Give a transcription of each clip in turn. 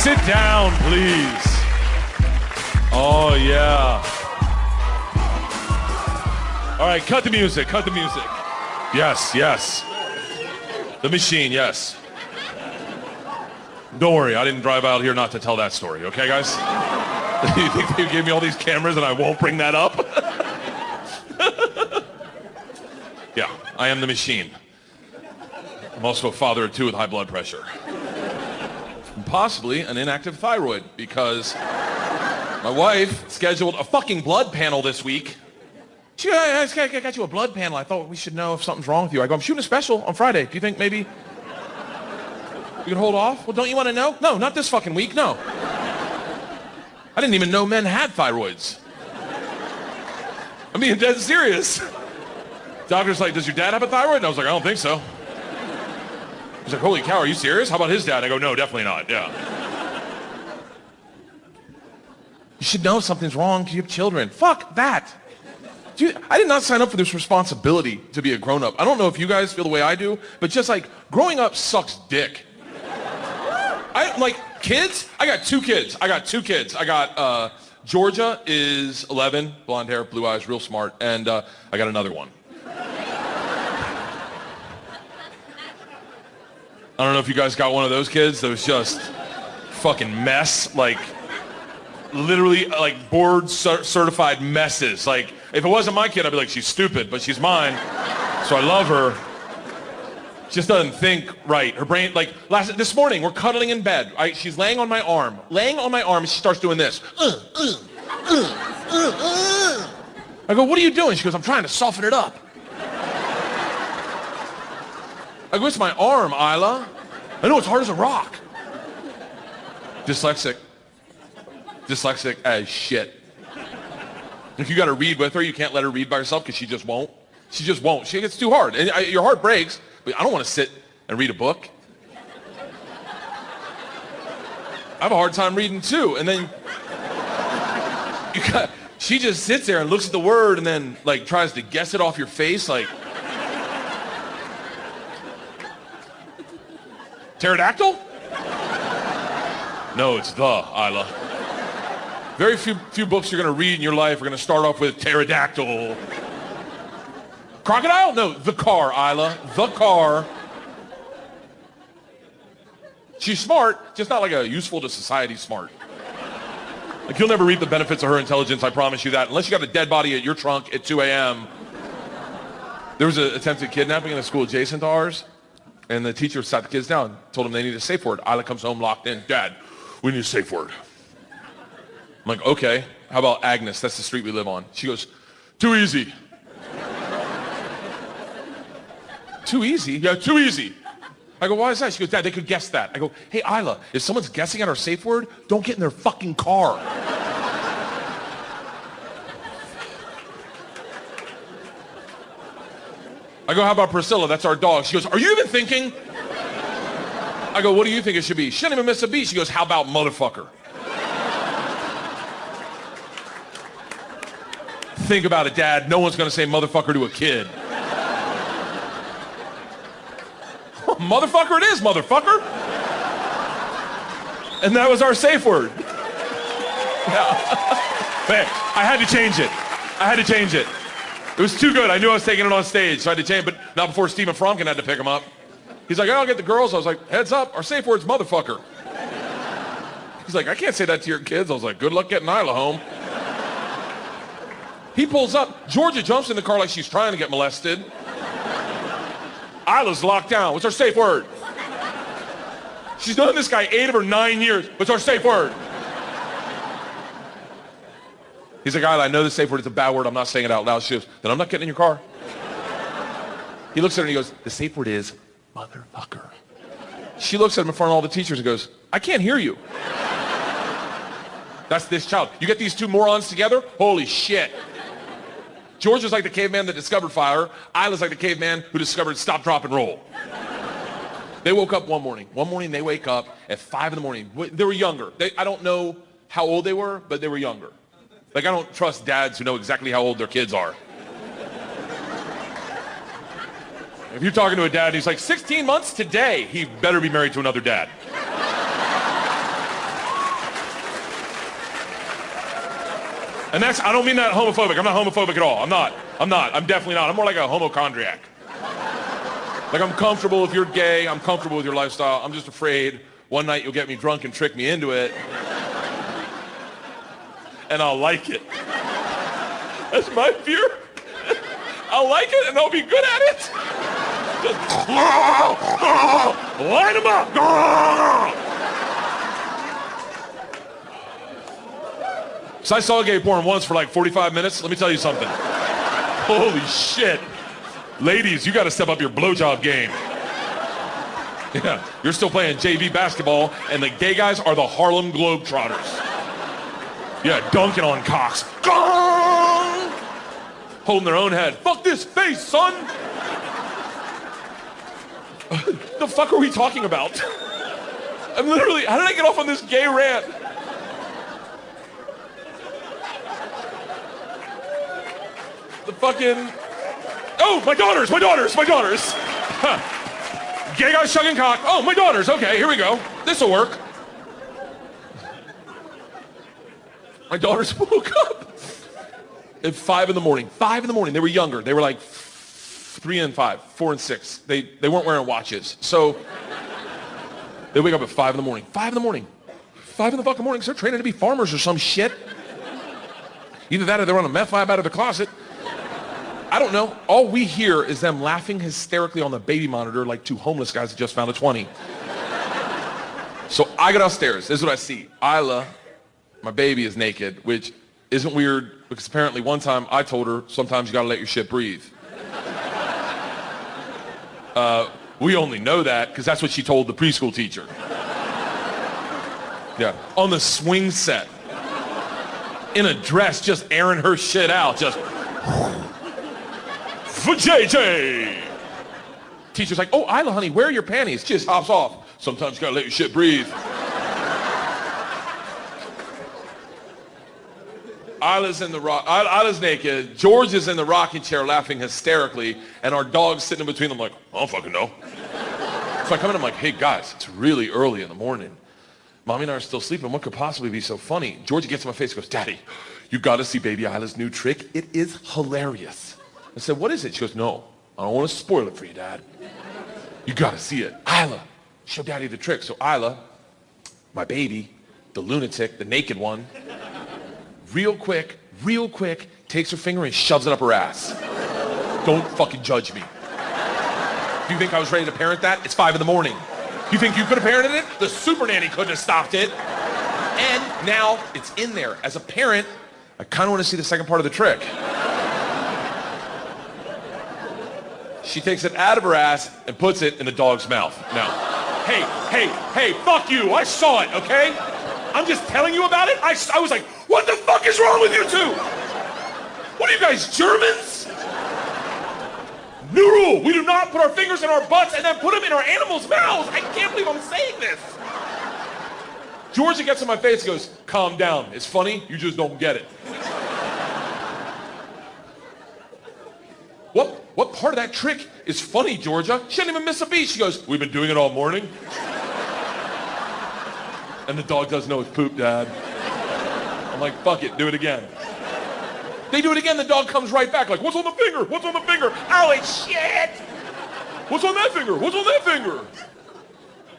Sit down, please. Oh, yeah. All right, cut the music, cut the music. Yes, yes. The machine, yes. Don't worry, I didn't drive out here not to tell that story, okay, guys? You think they gave me all these cameras and I won't bring that up? Yeah, I am the machine. I'm also a father of two with high blood pressure. And possibly an inactive thyroid because my wife scheduled a fucking blood panel this week. She goes, I got you a blood panel. I thought we should know if something's wrong with you. I go, I'm shooting a special on Friday. Do you think maybe you can hold off? Well, don't you want to know? No, not this fucking week, no. I didn't even know men had thyroids. I'm being dead serious. Doctor's like, does your dad have a thyroid? And I was like, I don't think so. He's like, holy cow, are you serious? How about his dad? I go, no, definitely not, yeah. You should know if something's wrong because you have children. Fuck that. Dude, I did not sign up for this responsibility to be a grown-up. I don't know if you guys feel the way I do, but just like, growing up sucks dick. Kids? I got two kids. I got Georgia is 11, blonde hair, blue eyes, real smart, and I got another one. I don't know if you guys got one of those kids that was just fucking mess, like literally like board certified messes. Like if it wasn't my kid, I'd be like, she's stupid, but she's mine, so I love her. She just doesn't think right. Her brain, like this morning, we're cuddling in bed. She's laying on my arm, and she starts doing this. I go, what are you doing? She goes, I'm trying to soften it up. I go, it's my arm, Isla. I know, it's hard as a rock. Dyslexic as shit. If you got to read with her, you can't let her read by herself because she just won't. She gets too hard. And your heart breaks, but I don't want to sit and read a book. I have a hard time reading too. And then she just sits there and looks at the word and then like tries to guess it off your face like, pterodactyl? No, it's the, Isla. Very few books you're going to read in your life are going to start off with pterodactyl. Crocodile? No, the car, Isla. The car. She's smart, just not like a useful to society smart. Like you'll never reap the benefits of her intelligence, I promise you that. Unless you got a dead body at your trunk at 2 a.m. There was an attempted kidnapping in a school adjacent to ours. And the teacher sat the kids down, told them they need a safe word. Isla comes home locked in. Dad, we need a safe word. I'm like, okay. How about Agnes? That's the street we live on. She goes, too easy. Too easy? Yeah, too easy. I go, why is that? She goes, Dad, they could guess that. I go, hey, Isla, if someone's guessing at our safe word, don't get in their fucking car. I go, how about Priscilla? That's our dog. She goes, are you even thinking? I go, what do you think it should be? She didn't even miss a beat. She goes, how about motherfucker? Think about it, Dad. No one's going to say motherfucker to a kid. Motherfucker it is, motherfucker. And that was our safe word. Yeah. Man, I had to change it. It was too good. I knew I was taking it on stage, so I had to change it, but not before Stephen Fromkin had to pick him up. He's like, I'll get the girls. I was like, heads up, our safe word's motherfucker. He's like, I can't say that to your kids. I was like, good luck getting Isla home. He pulls up. Georgia jumps in the car like she's trying to get molested. Isla's locked down. What's our safe word? She's known this guy 8 or 9 years. What's our safe word? He's like, Isla, I know the safe word is a bad word. I'm not saying it out loud. She goes, then I'm not getting in your car. He looks at her and he goes, the safe word is motherfucker. She looks at him in front of all the teachers and goes, I can't hear you. That's this child. You get these two morons together? Holy shit. George is like the caveman that discovered fire. Isla's like the caveman who discovered stop, drop, and roll. They woke up one morning. One morning they wake up at 5 in the morning. They were younger. I don't know how old they were, but they were younger. Like, I don't trust dads who know exactly how old their kids are. If you're talking to a dad, he's like, 16 months today, he better be married to another dad. And I don't mean that homophobic. I'm not homophobic at all. I'm not. I'm definitely not. I'm more like a homochondriac. Like, I'm comfortable if you're gay. I'm comfortable with your lifestyle. I'm just afraid one night you'll get me drunk and trick me into it. And I'll like it. That's my fear. I'll like it and I'll be good at it. Just line them up. So I saw gay porn once for like 45 minutes. Let me tell you something. Holy shit. Ladies, you got to step up your blowjob game. Yeah, you're still playing JV basketball, and the gay guys are the Harlem Globetrotters. Yeah, dunking on cocks. Gong! Holding their own head. Fuck this face, son! The fuck are we talking about? I'm literally, how did I get off on this gay rant? The fucking, oh, my daughters. Huh. Gay guys chugging cock. Oh, my daughters. Okay, here we go. This'll work. My daughters woke up at 5 in the morning. 5 in the morning. They were younger. They were like 3 and 5, 4 and 6. They weren't wearing watches. So they wake up at 5 in the morning. 5 in the morning. 5 in the fucking morning. So they're training to be farmers or some shit. Either that or they're on a meth lab out of the closet. I don't know. All we hear is them laughing hysterically on the baby monitor like two homeless guys that just found a 20. So I get upstairs. This is what I see. Isla, my baby, is naked, which isn't weird because apparently one time I told her sometimes you gotta let your shit breathe. We only know that because that's what she told the preschool teacher. Yeah, on the swing set. In a dress, just airing her shit out, just... For JJ! Teacher's like, oh, Isla, honey, where are your panties? She just hops off. Sometimes you gotta let your shit breathe. Isla's naked. George is in the rocking chair laughing hysterically, and our dog's sitting in between them like, I don't fucking know. So I come in, I'm like, hey guys, it's really early in the morning. Mommy and I are still sleeping. What could possibly be so funny? George gets in my face and goes, Daddy, you gotta see baby Isla's new trick. It is hilarious. I said, what is it? She goes, no, I don't want to spoil it for you, Dad. You gotta see it. Isla, show Daddy the trick. So Isla, my baby, the lunatic, the naked one, real quick, takes her finger and shoves it up her ass. Don't fucking judge me. Do you think I was ready to parent that? It's 5 in the morning. You think you could have parented it? The super nanny couldn't have stopped it. And now it's in there. As a parent, I kind of want to see the second part of the trick. She takes it out of her ass and puts it in the dog's mouth. Now, hey, fuck you. I saw it, okay? I'm just telling you about it. I was like, what the fuck is wrong with you two? What are you guys, Germans? New rule, we do not put our fingers in our butts and then put them in our animals' mouths. I can't believe I'm saying this. Georgia gets in my face and goes, calm down. It's funny, you just don't get it. What part of that trick is funny, Georgia? She didn't even miss a beat. She goes, we've been doing it all morning. And the dog doesn't know it's poop, Dad. I'm like, fuck it, do it again. They do it again, the dog comes right back like, what's on the finger? What's on the finger? Oh, it's shit! What's on that finger? What's on that finger?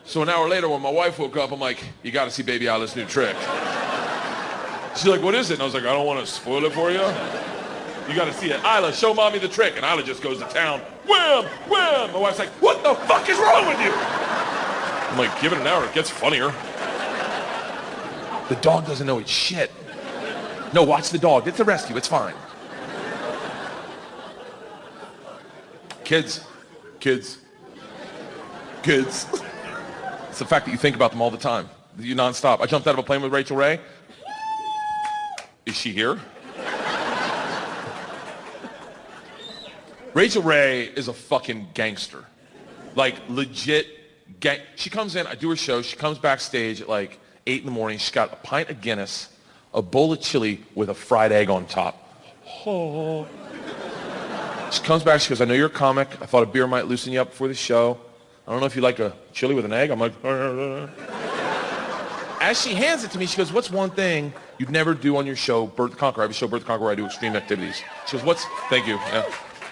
So an hour later when my wife woke up, I'm like, you gotta see baby Isla's new trick. She's like, what is it? And I was like, I don't want to spoil it for you. You gotta see it. Isla, show mommy the trick. And Isla just goes to town. Wham! Wham! My wife's like, what the fuck is wrong with you? I'm like, give it an hour, it gets funnier. The dog doesn't know it's shit. No, watch the dog. It's a rescue. It's fine. Kids. It's the fact that you think about them all the time. You nonstop. I jumped out of a plane with Rachel Ray. Is she here? Rachel Ray is a fucking gangster. Like, legit She comes in, I do her show, she comes backstage at like 8 in the morning. She's got a pint of Guinness, a bowl of chili with a fried egg on top. Oh. She comes back, she goes, I know you're a comic. I thought a beer might loosen you up before the show. I don't know if you like a chili with an egg. I'm like, as as she hands it to me, she goes, what's one thing you'd never do on your show, Bert the Conqueror? I have a show, Bert the Conqueror, where I do extreme activities. She goes, thank you. Yeah,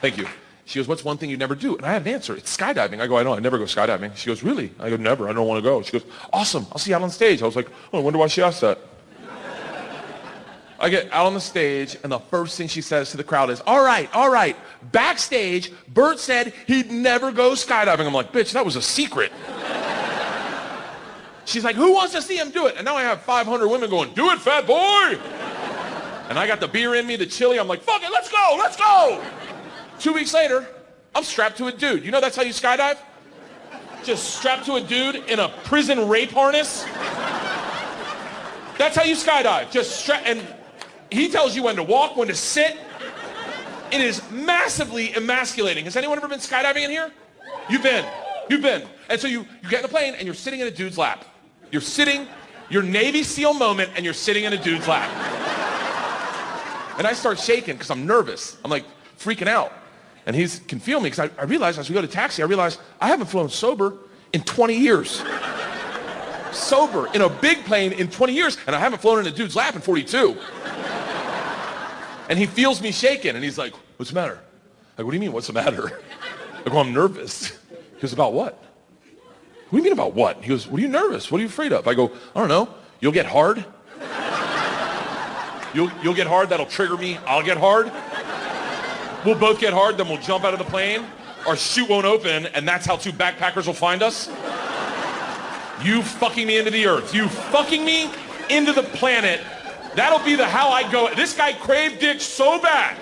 thank you. She goes, what's one thing you'd never do? And I had an answer. It's skydiving. I go, I know, I never go skydiving. She goes, really? I go, never. I don't want to go. She goes, awesome. I'll see you out on stage. I was like, oh, I wonder why she asked that. I get out on the stage, and the first thing she says to the crowd is, all right. Backstage, Bert said he'd never go skydiving. I'm like, bitch, that was a secret. She's like, who wants to see him do it? And now I have 500 women going, do it, fat boy. And I got the beer in me, the chili. I'm like, fuck it, let's go. 2 weeks later, I'm strapped to a dude. You know that's how you skydive? Just strapped to a dude in a prison rape harness. That's how you skydive. And he tells you when to walk, when to sit. It is massively emasculating. Has anyone ever been skydiving in here? You've been. And so you get in a plane and you're sitting in a dude's lap. You're sitting, your Navy SEAL moment, and you're sitting in a dude's lap. And I start shaking because I'm nervous. I'm like freaking out. And he can feel me because I realize as we go to taxi, I haven't flown sober in 20 years. Sober in a big plane in 20 years, and I haven't flown in a dude's lap in 42. And he feels me shaking, and he's like, what's the matter? I go, what do you mean, what's the matter? I go, I'm nervous. He goes, about what? What do you mean about what? He goes, what are you nervous? What are you afraid of? I go, I don't know. You'll get hard. You'll get hard, that'll trigger me. I'll get hard. We'll both get hard, then we'll jump out of the plane. Our chute won't open, and that's how 2 backpackers will find us. You fucking me into the earth. You fucking me into the planet. That'll be the how I go. This guy craved dick so bad.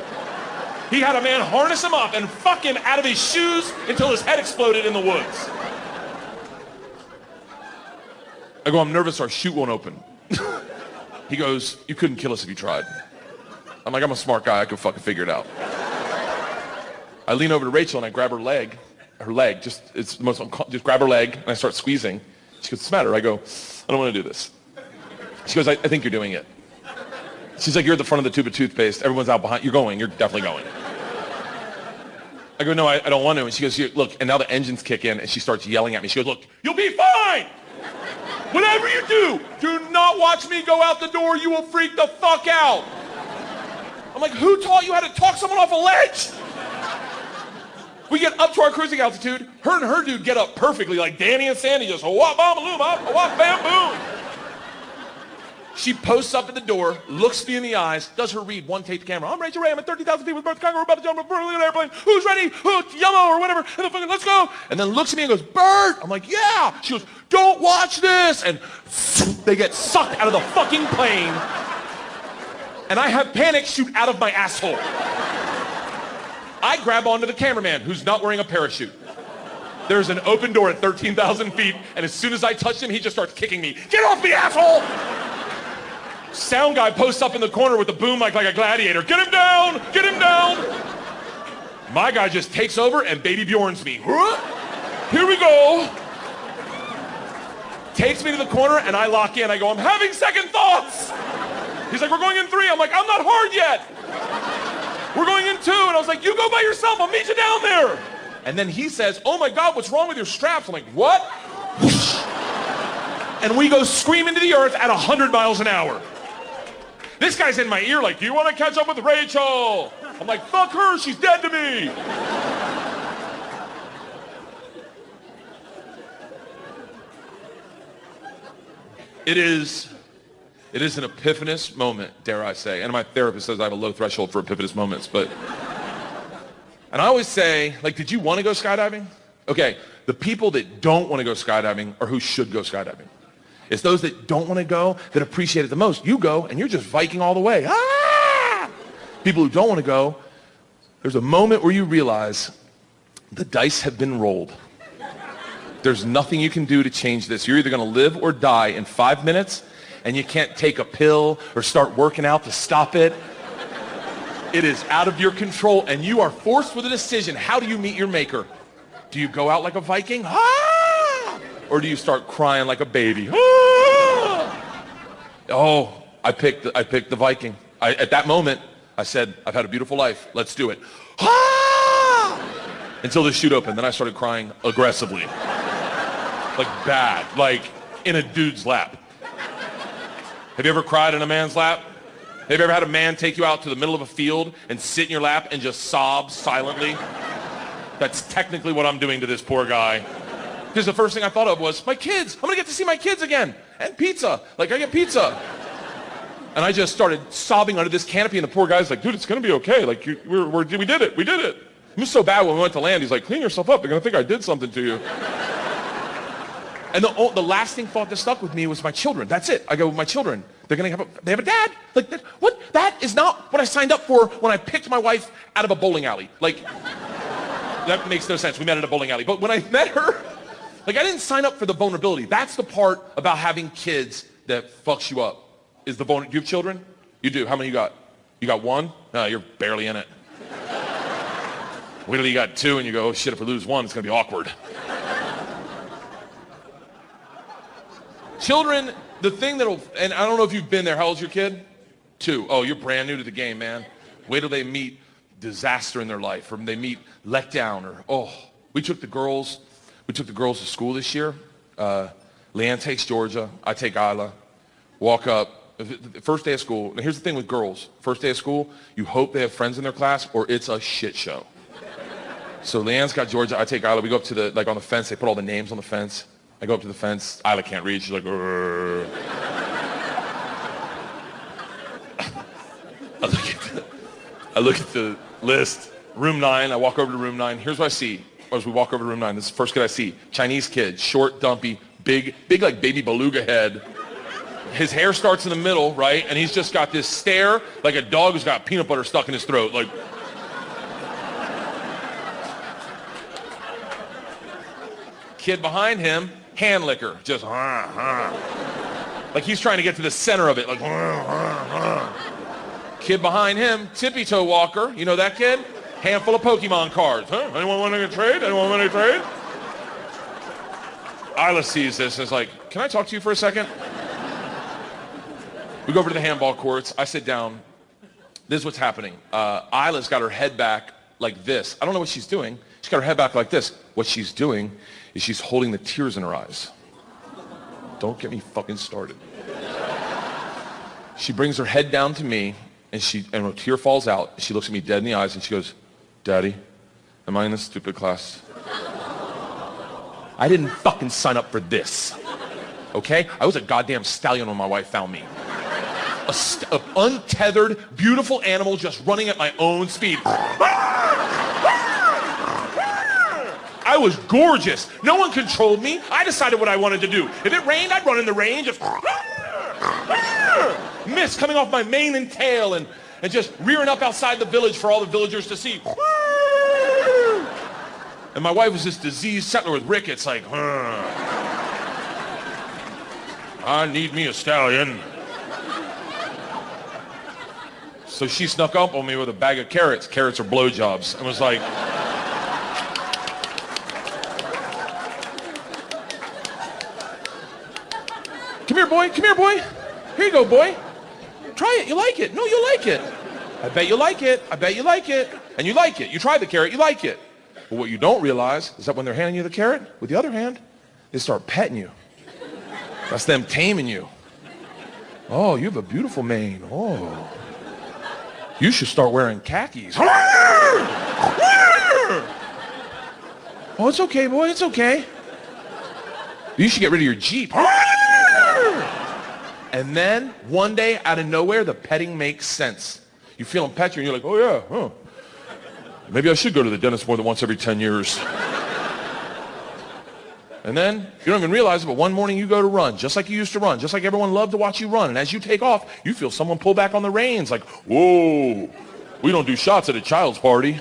He had a man harness him up and fuck him out of his shoes until his head exploded in the woods. I go, I'm nervous our chute won't open. He goes, you couldn't kill us if you tried. I'm like, I'm a smart guy. I could fucking figure it out. I lean over to Rachel and I grab her leg, just grab her leg and I start squeezing. She goes, what's the matter? I go, I don't want to do this. She goes, I think you're doing it. She's like, you're at the front of the tube of toothpaste. Everyone's out behind. You're definitely going. I go, no, I don't want to. And she goes, look, and now the engines kick in and she starts yelling at me. She goes, look, you'll be fine. Whatever you do not watch me go out the door. You will freak the fuck out. I'm like, who taught you how to talk someone off a ledge? We get up to our cruising altitude. Her and her dude get up perfectly, like Danny and Sandy, just wop, bam, boom, wop, bam, boom. She posts up at the door, looks me in the eyes, does her read, one tape camera. I'm Rachel Ray, I'm at 30,000 feet with Bert Kreischer, we're about to jump from an airplane. Who's ready? Yellow or whatever. And then fucking, let's go. And then looks at me and goes, Bert. I'm like, yeah. She goes, don't watch this. And they get sucked out of the fucking plane. And I have panic shoot out of my asshole. I grab onto the cameraman who's not wearing a parachute. There's an open door at 13,000 feet, and as soon as I touch him, he just starts kicking me. Get off me, asshole! Sound guy posts up in the corner with the boom mic like a gladiator. Get him down! Get him down! My guy just takes over and Baby Bjorns me. Here we go. Takes me to the corner, and I lock in. I go, I'm having second thoughts. He's like, we're going in 3. I'm like, I'm not hard yet. We're going in 2. And I was like, you go by yourself. I'll meet you down there. And then he says, oh my God, what's wrong with your straps? I'm like, what? And we go scream into the earth at 100 miles an hour. This guy's in my ear like, do you want to catch up with Rachel? I'm like, fuck her, she's dead to me. It is an epiphanous moment, dare I say. And my therapist says I have a low threshold for epiphanous moments, but... And I always say, like, did you want to go skydiving? Okay, the people that don't want to go skydiving are who should go skydiving. It's those that don't want to go that appreciate it the most. You go, and you're just Viking all the way. Ah! People who don't want to go, there's a moment where you realize the dice have been rolled. There's nothing you can do to change this. You're either going to live or die in 5 minutes, and you can't take a pill or start working out to stop it. It is out of your control, and you are forced with a decision. How do you meet your maker? Do you go out like a Viking? Ah! Or do you start crying like a baby? Ah! Oh, I picked the Viking. At that moment, I said, I've had a beautiful life. Let's do it. Ah! Until the chute opened. Then I started crying aggressively. Like bad. Like in a dude's lap. Have you ever cried in a man's lap? Have you ever had a man take you out to the middle of a field and sit in your lap and just sob silently? That's technically what I'm doing to this poor guy. Because the first thing I thought of was, my kids. I'm going to get to see my kids again. And pizza. Like, I get pizza. And I just started sobbing under this canopy, and the poor guy's like, dude, it's going to be okay. Like, we did it. We did it. It was so bad when we went to land. He's like, clean yourself up. They're going to think I did something to you. And the lasting thought that stuck with me was my children. That's it. I go, my children. They have a dad. Like, what? That is not what I signed up for when I picked my wife out of a bowling alley. Like, that makes no sense. We met at a bowling alley. But when I met her, like, I didn't sign up for the vulnerability. That's the part about having kids that fucks you up. Is the vulnerability. Do you have children? You do. How many you got? You got one? No, you're barely in it. Wait till you got two and you go, oh shit, if we lose one, it's going to be awkward. Children, the thing that'll, and I don't know if you've been there. How old's your kid? 2. Oh, you're brand new to the game, man. Wait till they meet disaster in their life, or they meet letdown, or, oh, we took the girls to school this year. Leanne takes Georgia, I take Isla. Walk up, first day of school. Now here's the thing with girls. First day of school, you hope they have friends in their class, or it's a shit show. So Leanne's got Georgia, I take Isla. We go up to the, like on the fence, they put all the names on the fence. I go up to the fence. Isla can't read. She's like, I look at the list. Room 9. I walk over to room 9. Here's what I see as we walk over to room 9. This is the first kid I see. Chinese kid, short, dumpy, big like baby beluga head. His hair starts in the middle, right? And he's just got this stare like a dog who's got peanut butter stuck in his throat. Like, kid behind him, hand licker, just like he's trying to get to the center of it, like Kid behind him, tippy toe walker, you know that kid? Handful of Pokemon cards. Huh? Anyone want to trade? Anyone want to trade? Isla sees this and is like, can I talk to you for a second? We go over to the handball courts. I sit down. This is what's happening. Isla's got her head back like this. I don't know what she's doing. She's got her head back like this. What she's doing is she's holding the tears in her eyes. Don't get me fucking started. She brings her head down to me, and a tear falls out. She looks at me dead in the eyes, and she goes, Daddy, am I in this stupid class? I didn't fucking sign up for this. Okay? I was a goddamn stallion when my wife found me. A untethered, beautiful animal just running at my own speed. I was gorgeous. No one controlled me. I decided what I wanted to do. If it rained, I'd run in the rain, just mist coming off my mane and tail, and just rearing up outside the village for all the villagers to see. And my wife was this diseased settler with rickets, like, I need me a stallion. So she snuck up on me with a bag of carrots. Carrots are blowjobs. And was like, come here, boy. Come here, boy. Here you go, boy. Try it. You like it. No, you like it. I bet you like it. I bet you like it. And you like it. You try the carrot. You like it. But what you don't realize is that when they're handing you the carrot, with the other hand, they start petting you. That's them taming you. Oh, you have a beautiful mane. Oh. You should start wearing khakis. Oh, it's okay, boy. It's okay. You should get rid of your Jeep. And then, one day, out of nowhere, the petting makes sense. You feel them pet you, and you're like, oh, yeah, huh. Maybe I should go to the dentist more than once every 10 years. And then, you don't even realize it, but one morning you go to run, just like you used to run, just like everyone loved to watch you run. And as you take off, you feel someone pull back on the reins, like, whoa, we don't do shots at a child's party.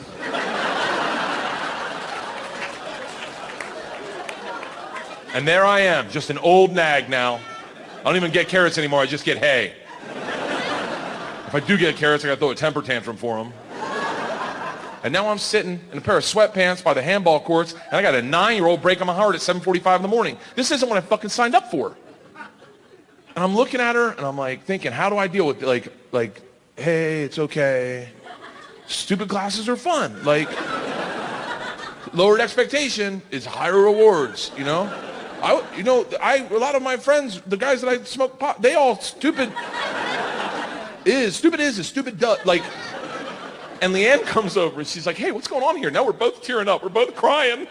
And there I am, just an old nag now. I don't even get carrots anymore, I just get hay. If I do get carrots, I gotta throw a temper tantrum for them. And now I'm sitting in a pair of sweatpants by the handball courts, and I got a 9-year-old breaking my heart at 7:45 in the morning. This isn't what I fucking signed up for. And I'm looking at her, and I'm like thinking, how do I deal with it? Like, hey, it's okay. Stupid classes are fun. Like, lowered expectation is higher rewards, you know? A lot of my friends, the guys that I smoke pot, they all stupid is, stupid does. Like, and Leanne comes over and she's like, hey, what's going on here? Now we're both tearing up. We're both crying.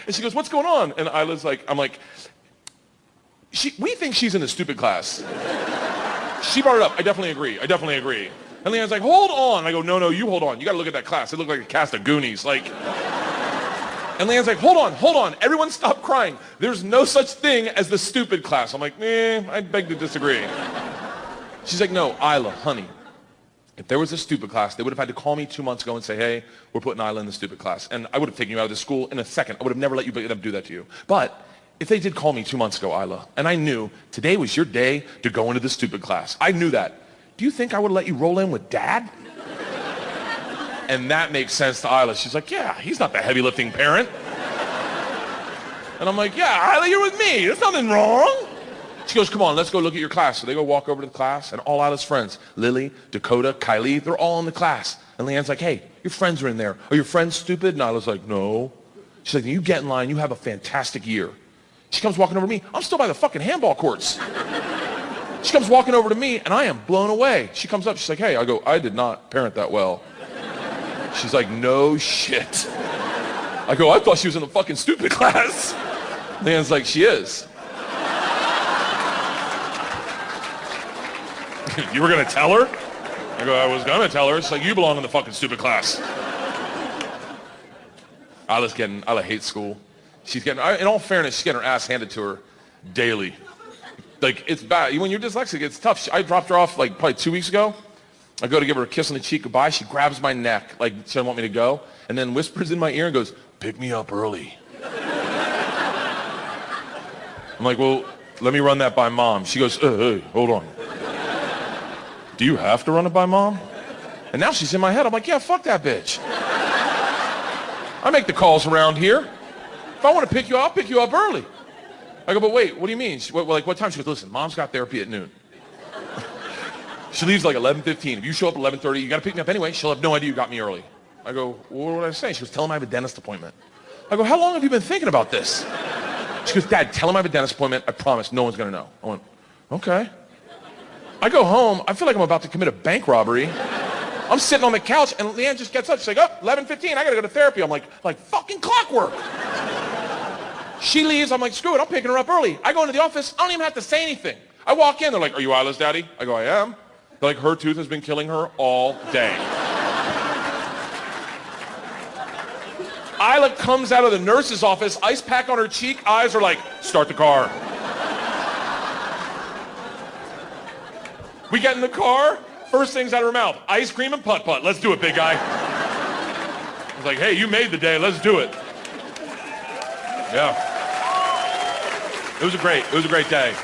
And she goes, what's going on? And Isla's like, I'm like, we think she's in a stupid class. She brought it up. I definitely agree. And Leanne's like, hold on. I go, no, you hold on. You got to look at that class. It looked like a cast of Goonies. Like, and Leanne's like, hold on. Everyone stop crying. There's no such thing as the stupid class. I'm like, I beg to disagree. She's like, no, Isla, honey, if there was a stupid class, they would have had to call me 2 months ago and say, hey, we're putting Isla in the stupid class. And I would have taken you out of the school in a second. I would have never let you do that to you. But if they did call me 2 months ago, Isla, and I knew today was your day to go into the stupid class, I knew that. Do you think I would let you roll in with Dad? And that makes sense to Isla. She's like, yeah, he's not the heavy lifting parent. And I'm like, yeah, Isla, you're with me. There's nothing wrong. She goes, come on, let's go look at your class. So they go walk over to the class, and all Isla's friends, Lily, Dakota, Kylie, they're all in the class. And Leanne's like, hey, your friends are in there. Are your friends stupid? And Isla's like, no. She's like, you get in line. You have a fantastic year. She comes walking over to me. I'm still by the fucking handball courts. She comes walking over to me, and I am blown away. She comes up. She's like, hey. I go, I did not parent that well. She's like, no shit. I go, I thought she was in the fucking stupid class. Leanne's like, she is. You were going to tell her? I go, I was going to tell her. It's like, you belong in the fucking stupid class. Isla hates school. She's getting, in all fairness, she's getting her ass handed to her daily. Like, it's bad. When you're dyslexic, it's tough. I dropped her off like probably 2 weeks ago. I go to give her a kiss on the cheek goodbye. She grabs my neck like she doesn't want me to go. And then whispers in my ear and goes, pick me up early. I'm like, well, let me run that by Mom. She goes, hey, hold on. Do you have to run it by Mom? And now she's in my head. I'm like, yeah, fuck that bitch. I make the calls around here. If I want to pick you up, I'll pick you up early. I go, but wait, what do you mean? What time? She goes, listen, Mom's got therapy at noon. She leaves like 11:15. If you show up at 11:30, you got to pick me up anyway. She'll have no idea you got me early. I go, well, what did I say? She goes, tell him I have a dentist appointment. I go, how long have you been thinking about this? She goes, Dad, tell him I have a dentist appointment. I promise, no one's going to know. I went, okay. I go home. I feel like I'm about to commit a bank robbery. I'm sitting on the couch, and Leanne just gets up. She's like, oh, 11:15, I got to go to therapy. I'm like fucking clockwork. She leaves. I'm like, screw it. I'm picking her up early. I go into the office. I don't even have to say anything. I walk in. They're like, are you Isla's daddy? I go, I am. They're like, her tooth has been killing her all day. Isla comes out of the nurse's office, ice pack on her cheek, eyes are like, start the car. We get in the car, first things out of her mouth, ice cream and putt-putt. Let's do it, big guy. I was like, hey, you made the day, let's do it. Yeah. It was a great day.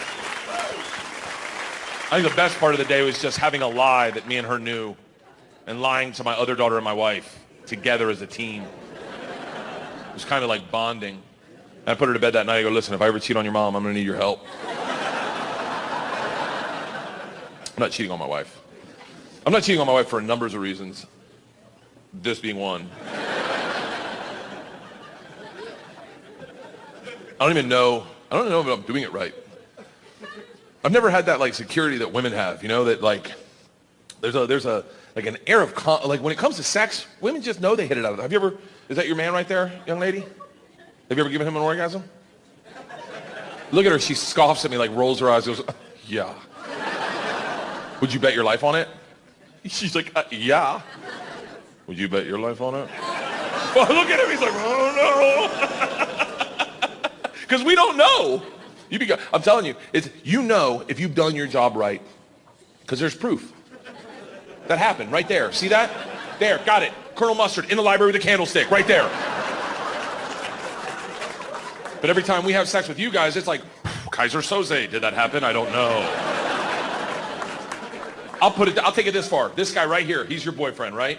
I think the best part of the day was just having a lie that me and her knew and lying to my other daughter and my wife together as a team. It was kind of like bonding. And I put her to bed that night. I go, listen, if I ever cheat on your mom, I'm going to need your help. I'm not cheating on my wife. I'm not cheating on my wife for numbers of reasons. This being one. I don't know if I'm doing it right. I've never had that like security that women have, you know, that like there's a like an air of like when it comes to sex, women just know they hit it out of it. Have you ever, is that your man right there, young lady? Have you ever given him an orgasm? Look at her, she scoffs at me, like rolls her eyes, goes, yeah. Would you bet your life on it? She's like, yeah. Would you bet your life on it? Well, look at him, he's like, oh no. Because we don't know. I'm telling you, you know if you've done your job right, because there's proof. That happened right there. See that? There, got it. Colonel Mustard in the library with a candlestick, right there. But every time we have sex with you guys, it's like, Kaiser Soze, did that happen? I don't know. I'll take it this far. This guy right here, he's your boyfriend, right?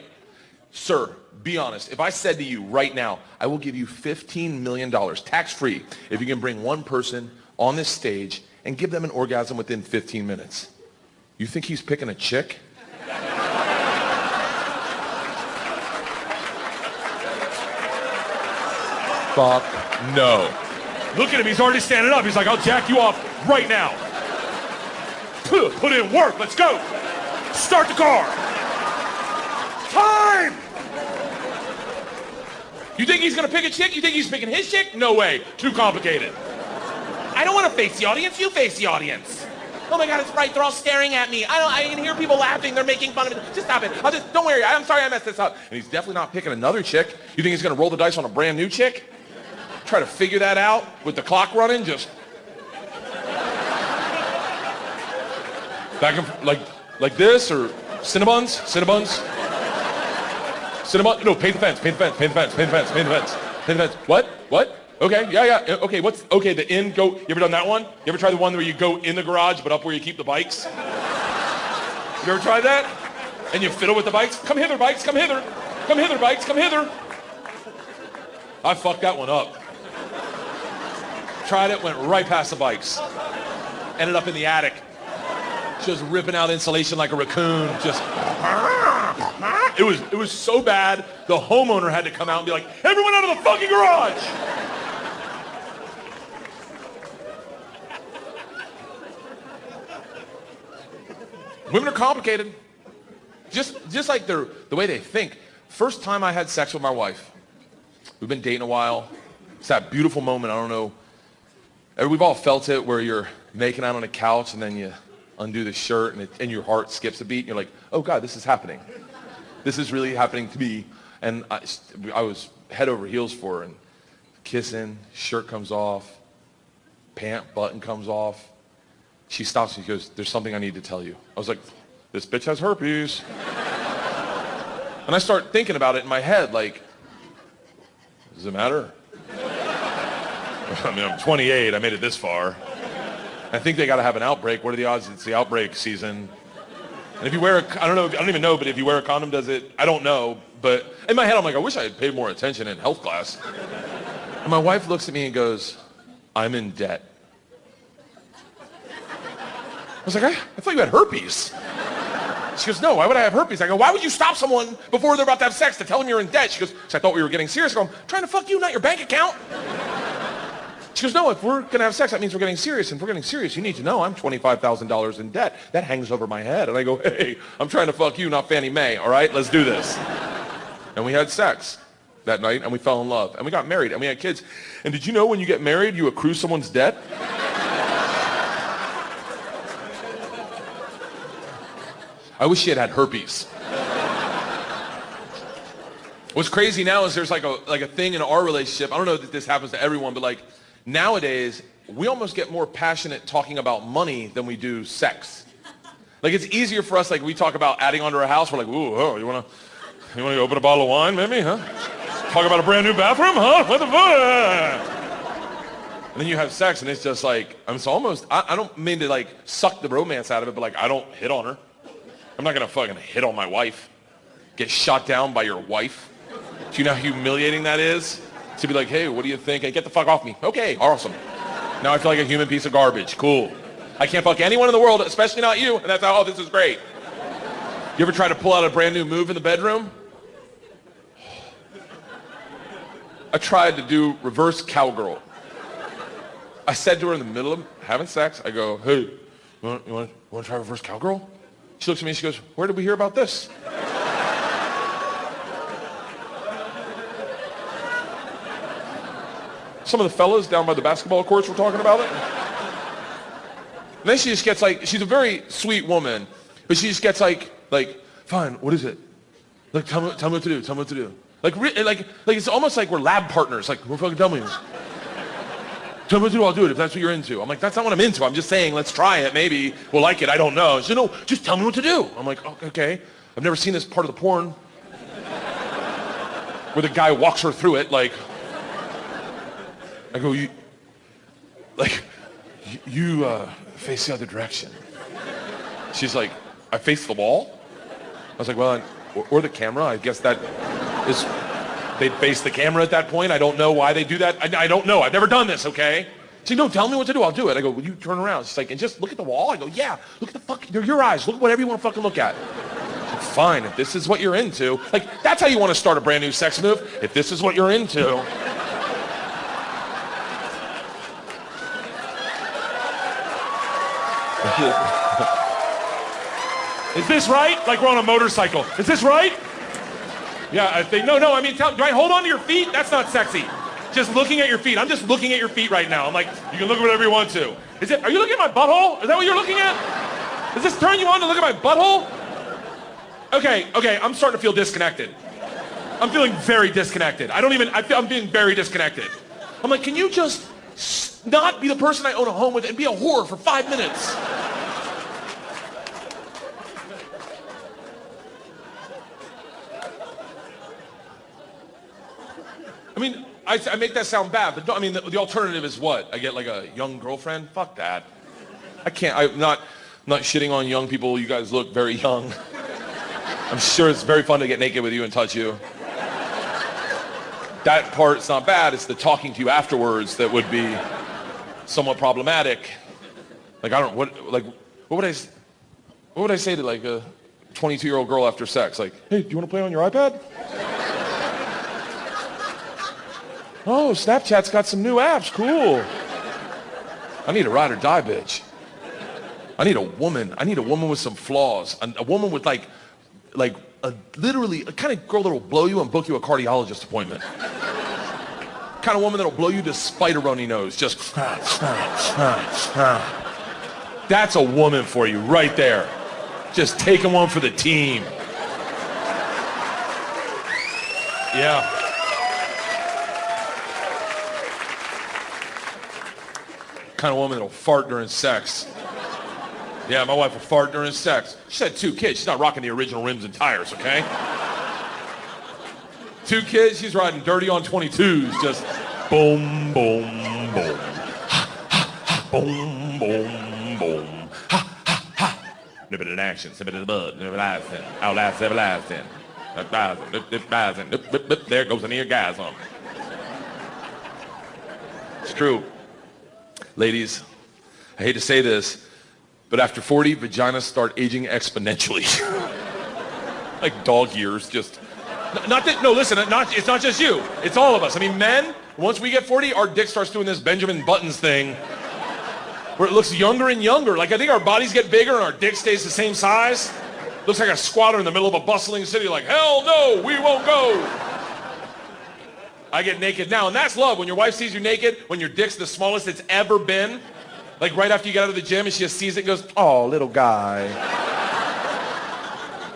Sir, be honest. If I said to you right now, I will give you $15 million, tax-free, if you can bring one person on this stage and give them an orgasm within 15 minutes. You think he's picking a chick? Fuck no. Look at him, he's already standing up. He's like, I'll jack you off right now. Put in work, let's go. Start the car. Time! You think he's gonna pick a chick? You think he's picking his chick? No way, too complicated. I don't wanna face the audience, you face the audience. Oh my God, it's right, they're all staring at me. I can hear people laughing, they're making fun of me. Just stop it, don't worry, I'm sorry I messed this up. And he's definitely not picking another chick. You think he's gonna roll the dice on a brand new chick? Try to figure that out with the clock running, just... Back and like this, or Cinnabons? Cinnabon? No, paint the fence. What? Okay, yeah. Okay, the in, go, you ever done that one? You ever tried the one where you go in the garage, but up where you keep the bikes? You ever tried that? And you fiddle with the bikes? Come hither, bikes, come hither. Come hither, bikes, come hither. I fucked that one up. Tried it, went right past the bikes. Ended up in the attic. Just ripping out insulation like a raccoon. Just, it was so bad, the homeowner had to come out and be like, everyone out of the fucking garage! Women are complicated. Just like the way they think. First time I had sex with my wife, we've been dating a while. It's that beautiful moment, I don't know. We've all felt it where you're making out on a couch and then you undo the shirt and your heart skips a beat and you're like, oh God, this is happening. This is really happening to me. And I was head over heels for her and kissing, shirt comes off, pant button comes off. She stops and she goes, there's something I need to tell you. I was like, this bitch has herpes. And I start thinking about it in my head, like, does it matter? I mean, I'm 28, I made it this far. I think they gotta have an outbreak. What are the odds it's the outbreak season? And if you wear I don't even know, but if you wear a condom, does it? I don't know, but in my head, I'm like, I wish I had paid more attention in health class. And my wife looks at me and goes, I'm in debt. I was like, I thought you had herpes. She goes, no, why would I have herpes? I go, why would you stop someone before they're about to have sex to tell them you're in debt? She goes, I thought we were getting serious. I go, I'm trying to fuck you, not your bank account. She goes, no, if we're going to have sex, that means we're getting serious. And if we're getting serious, you need to know I'm $25,000 in debt. That hangs over my head. And I go, hey, I'm trying to fuck you, not Fannie Mae, all right? Let's do this. And we had sex that night, and we fell in love. And we got married, and we had kids. And did you know when you get married, you accrue someone's debt? I wish she had had herpes. What's crazy now is there's like a thing in our relationship. I don't know that this happens to everyone, but like nowadays, we almost get more passionate talking about money than we do sex. Like it's easier for us, like we talk about adding onto our house, we're like, ooh, oh, you wanna open a bottle of wine, maybe, huh? Talk about a brand new bathroom, huh? What the fuck? And then you have sex and it's just like, it's almost, I don't mean to like suck the romance out of it, but like I don't hit on her. I'm not gonna fucking hit on my wife. Get shot down by your wife. Do you know how humiliating that is? To be like, hey, what do you think? Hey, get the fuck off me. Okay, awesome. Now I feel like a human piece of garbage. Cool. I can't fuck anyone in the world, especially not you, and that's how, oh, this is great. You ever try to pull out a brand new move in the bedroom? I tried to do reverse cowgirl. I said to her in the middle of having sex, I go, hey, you want to try reverse cowgirl? She looks at me and she goes, where did we hear about this? Some of the fellas down by the basketball courts were talking about it. And then she just gets like, she's a very sweet woman, but she just gets like, fine, what is it? Like, tell me what to do. Like it's almost like we're lab partners. Like, we're fucking tell me what to do, I'll do it if that's what you're into. I'm like, that's not what I'm into. I'm just saying, let's try it. Maybe we'll like it. I don't know. She said, no, just tell me what to do. I'm like, oh, okay. I've never seen this part of the porn where the guy walks her through it. Like, I go, you face the other direction. She's like, I face the wall? I was like, well, or the camera. I guess that is, they'd face the camera at that point. I don't know why they do that. I don't know. I've never done this, okay? She's like, no, tell me what to do. I'll do it. I go, will you turn around? She's like, and just look at the wall? I go, yeah, look at the fucking, they're your eyes. Look at whatever you want to fucking look at. She's like, fine, if this is what you're into. Like, that's how you want to start a brand new sex move. If this is what you're into. Is this right? Like we're on a motorcycle. Is this right? Yeah, I think, no, I mean, do I hold on to your feet? That's not sexy. Just looking at your feet. I'm just looking at your feet right now. I'm like, you can look at whatever you want to. Are you looking at my butthole? Is that what you're looking at? Does this turn you on to look at my butthole? Okay, I'm starting to feel disconnected. I'm feeling very disconnected. I'm being very disconnected. I'm like, can you just not be the person I own a home with and be a whore for 5 minutes? I mean, I make that sound bad, but I mean, the alternative is what? I get like a young girlfriend? Fuck that. I'm not shitting on young people. You guys look very young. I'm sure it's very fun to get naked with you and touch you. That part's not bad. It's the talking to you afterwards that would be somewhat problematic. Like, what would I say to like a 22-year-old girl after sex? Like, hey, do you want to play on your iPad? Oh, Snapchat's got some new apps. Cool. I need a ride or die bitch. I need a woman with some flaws. A woman with literally a kind of girl that'll blow you and book you a cardiologist appointment. Kind of woman that'll blow you to spider-runny nose. Just. That's a woman for you right there. Just taking one for the team. Yeah. Kind of woman that'll fart during sex. Yeah, my wife will fart during sex. She had 2 kids. She's not rocking the original rims and tires, okay? 2 kids, she's riding dirty on 22s. Just boom, boom, boom. Boom, boom, boom. Ha, ha, ha. Nip it in action, sip it in the bud, nip it everlasting. Outlast everlasting. There goes an eargasm. It's true. Ladies, I hate to say this, but after 40, vaginas start aging exponentially. Like dog years, just. It's not just you. It's all of us. I mean, men, once we get 40, our dick starts doing this Benjamin Buttons thing where it looks younger and younger. Like, I think our bodies get bigger and our dick stays the same size. Looks like a squatter in the middle of a bustling city like, hell no, we won't go. I get naked now, and that's love. When your wife sees you naked, when your dick's the smallest it's ever been, like right after you get out of the gym and she just sees it and goes, oh, little guy.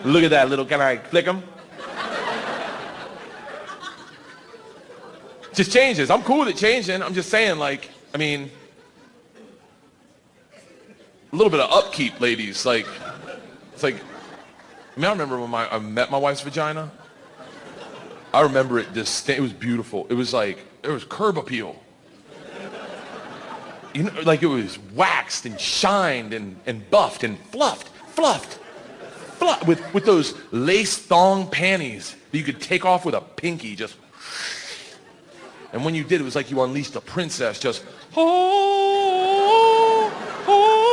Look at that little, can I click him? Just changes. I'm cool with it changing. I'm just saying, like, I mean, a little bit of upkeep, ladies. Like, it's like, I mean, I remember when I met my wife's vagina. I remember it it was beautiful. It was like, there was curb appeal. You know, like it was waxed and shined and buffed and fluffed with those lace thong panties that you could take off with a pinky, just. And when you did, it was like you unleashed a princess, just. Oh, oh.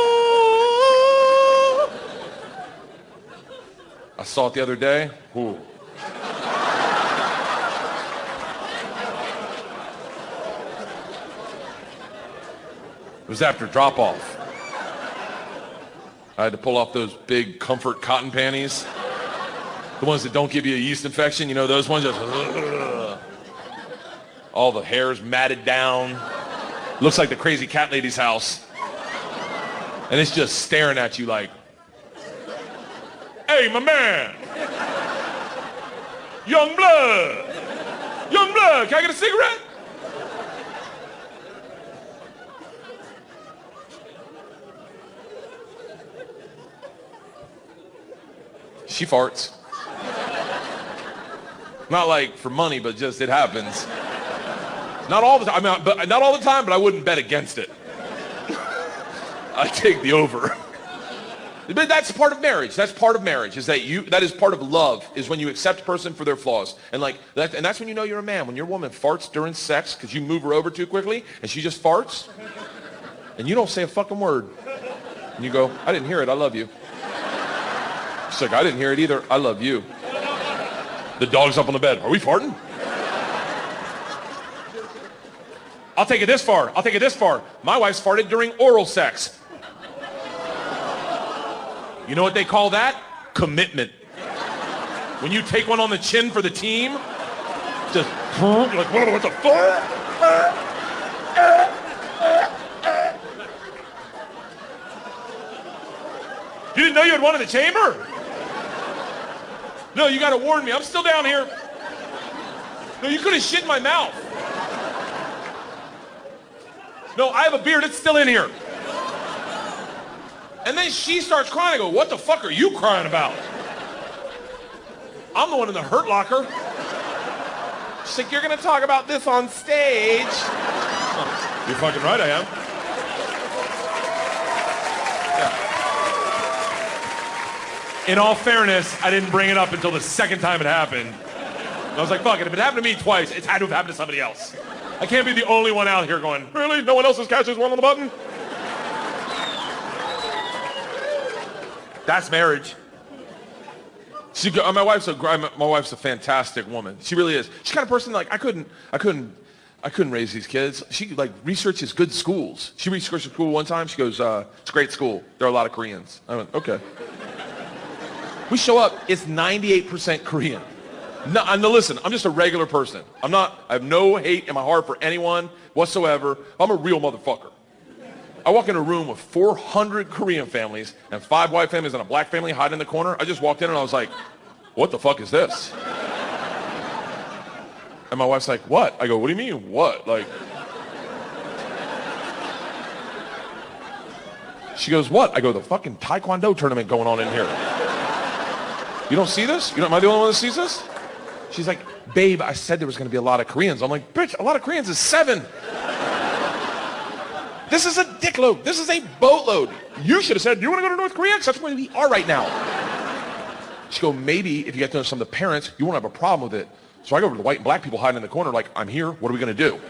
I saw it the other day. Ooh. It was after drop-off. I had to pull off those big comfort cotton panties. The ones that don't give you a yeast infection, you know, those ones just... all the hair's matted down. Looks like the crazy cat lady's house. And it's just staring at you like, hey, my man. Young blood. Young blood, can I get a cigarette? She farts. Not like for money, but just it happens. Not all the time. I mean, but not all the time, but I wouldn't bet against it. I take the over. But that's part of marriage. That's part of marriage. That is part of love. Is when you accept a person for their flaws, and that's when you know you're a man. When your woman farts during sex because you move her over too quickly, and she just farts, and you don't say a fucking word, and you go, I didn't hear it. I love you. She's like, I didn't hear it either. I love you. The dog's up on the bed. Are we farting? I'll take it this far. My wife's farted during oral sex. You know what they call that? Commitment. When you take one on the chin for the team, just you're like, what the fuck? You didn't know you had one in the chamber? No, you gotta warn me. I'm still down here. No, you could have shit in my mouth. No, I have a beard. It's still in here. And then she starts crying. I go, what the fuck are you crying about? I'm the one in the hurt locker. She's like, you're going to talk about this on stage. Oh, you're fucking right, I am. Yeah. In all fairness, I didn't bring it up until the second time it happened. And I was like, fuck it. If it happened to me twice, it's had to have happened to somebody else. I can't be the only one out here going, really? No one else has catched this one on the button? That's marriage. My wife's a fantastic woman. She really is. She's the kind of person like I couldn't raise these kids. She like researches good schools. She researched a school one time. She goes, it's a great school. There are a lot of Koreans. I went, okay. We show up. It's 98% Korean. No, listen, I'm just a regular person. I have no hate in my heart for anyone whatsoever. I'm a real motherfucker. I walk in a room with 400 Korean families and 5 white families and a black family hiding in the corner. I just walked in and I was like, what the fuck is this? And my wife's like, what? I go, what do you mean, what? Like, she goes, what? I go, the fucking Taekwondo tournament going on in here. You don't see this? Am I the only one that sees this? She's like, babe, I said there was going to be a lot of Koreans. I'm like, bitch, a lot of Koreans is 7. This is a dickload. This is a boatload. You should have said, do you want to go to North Korea? Because that's where we are right now. She go, maybe if you get to know some of the parents, you won't have a problem with it. So I go over to the white and black people hiding in the corner like, I'm here. What are we going to do?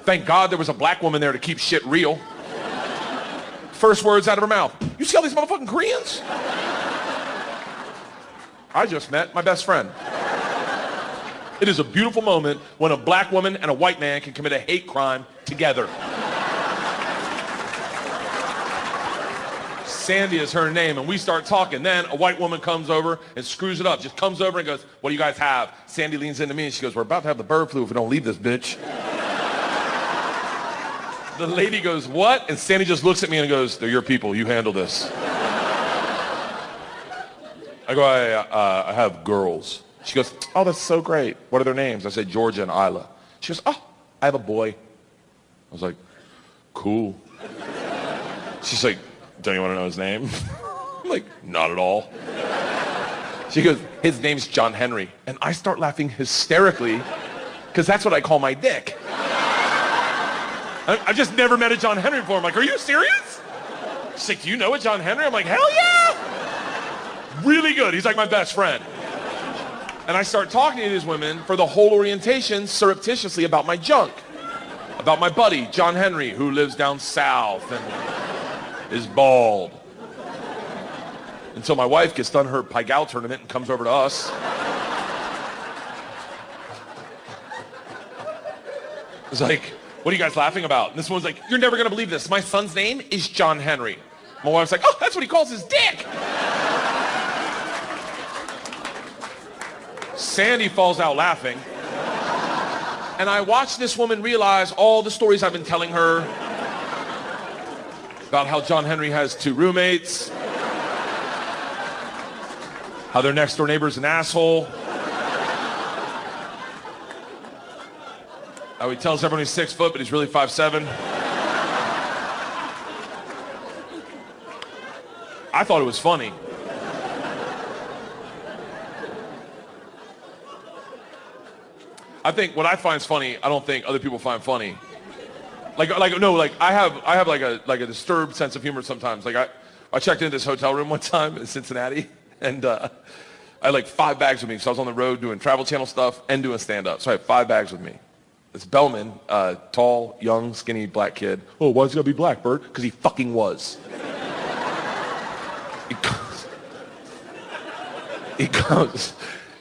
Thank God there was a black woman there to keep shit real. First words out of her mouth. You see all these motherfucking Koreans? I just met my best friend. It is a beautiful moment when a black woman and a white man can commit a hate crime together. Sandy is her name, and we start talking. Then a white woman comes over and screws it up. Just comes over and goes, what do you guys have? Sandy leans into me and she goes, we're about to have the bird flu if we don't leave this bitch. The lady goes, what? And Sandy just looks at me and goes, they're your people. You handle this. I go, I have girls. She goes, oh, that's so great. What are their names? I said, Georgia and Isla. She goes, oh, I have a boy. I was like, cool. She's like, don't you want to know his name? I'm like, not at all. She goes, his name's John Henry. And I start laughing hysterically because that's what I call my dick. I've just never met a John Henry before. I'm like, are you serious? She's like, do you know a John Henry? I'm like, hell yeah. Really good. He's like my best friend. And I start talking to these women for the whole orientation surreptitiously about my junk. About my buddy, John Henry, who lives down south and is bald. Until my wife gets done her Pai Gow tournament and comes over to us. It's like, what are you guys laughing about? And this one's like, you're never going to believe this. My son's name is John Henry. My wife's like, oh, that's what he calls his dick. Sandy falls out laughing. And I watch this woman realize all the stories I've been telling her about how John Henry has 2 roommates, how their next door neighbor's an asshole, how he tells everyone he's 6 foot, but he's really 5'7". I thought it was funny. I think what I find is funny, I don't think other people find funny. I have like a disturbed sense of humor sometimes. Like I checked into this hotel room one time in Cincinnati, and I had like 5 bags with me. So I was on the road doing Travel Channel stuff and doing stand-up. So I had 5 bags with me. This bellman, tall, young, skinny, black kid. Oh, why's he gotta be black, Bert? Because he fucking was.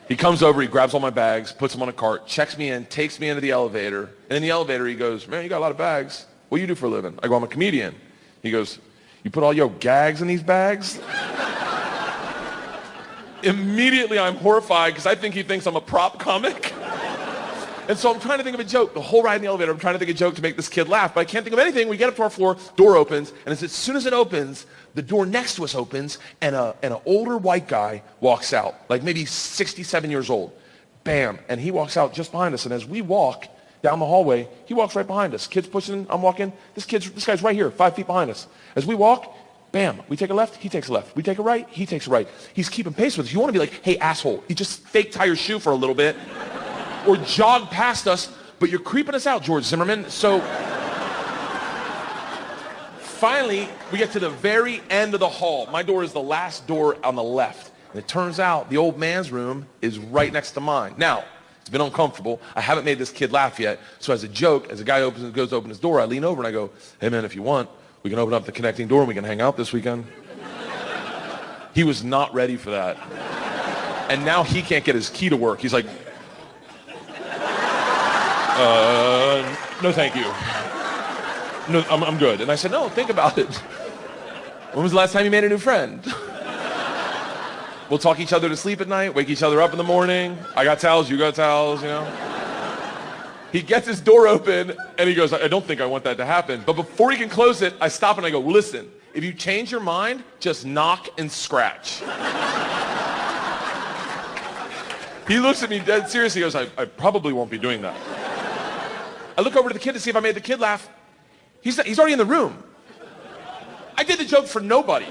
He comes over, he grabs all my bags, puts them on a cart, checks me in, takes me into the elevator. And in the elevator, he goes, man, you got a lot of bags. What do you do for a living? I go, I'm a comedian. He goes, You put all your gags in these bags? Immediately I'm horrified because I think he thinks I'm a prop comic. And so I'm trying to think of a joke. The whole ride in the elevator, I'm trying to think of a joke to make this kid laugh, but I can't think of anything. We get up to our floor, door opens, and as soon as it opens, the door next to us opens, and an older white guy walks out, like maybe 67 years old. Bam. And he walks out just behind us, and as we walk down the hallway, he walks right behind us. Kid's pushing, I'm walking. This guy's right here, 5 feet behind us. As we walk, bam, we take a left, he takes a left. We take a right, he takes a right. He's keeping pace with us. You want to be like, hey, asshole, you just fake tie your shoe for a little bit. Or jog past us, but you're creeping us out, George Zimmerman. So finally, we get to the very end of the hall. My door is the last door on the left. And it turns out the old man's room is right next to mine. Now, it's been uncomfortable. I haven't made this kid laugh yet. So as a joke, as a guy goes to open his door, I lean over and I go, hey man, if you want, we can open up the connecting door and we can hang out this weekend. He was not ready for that. And now he can't get his key to work. He's like, no thank you. No, I'm good. And I said, no, think about it. When was the last time you made a new friend? We'll talk each other to sleep at night, wake each other up in the morning. I got towels, you got towels, you know. He gets his door open and he goes, I don't think I want that to happen. But before he can close it, I stop and I go, listen, if you change your mind, just knock and scratch. He looks at me dead seriously. He goes, I probably won't be doing that. I look over to the kid to see if I made the kid laugh. He's already in the room. I did the joke for nobody.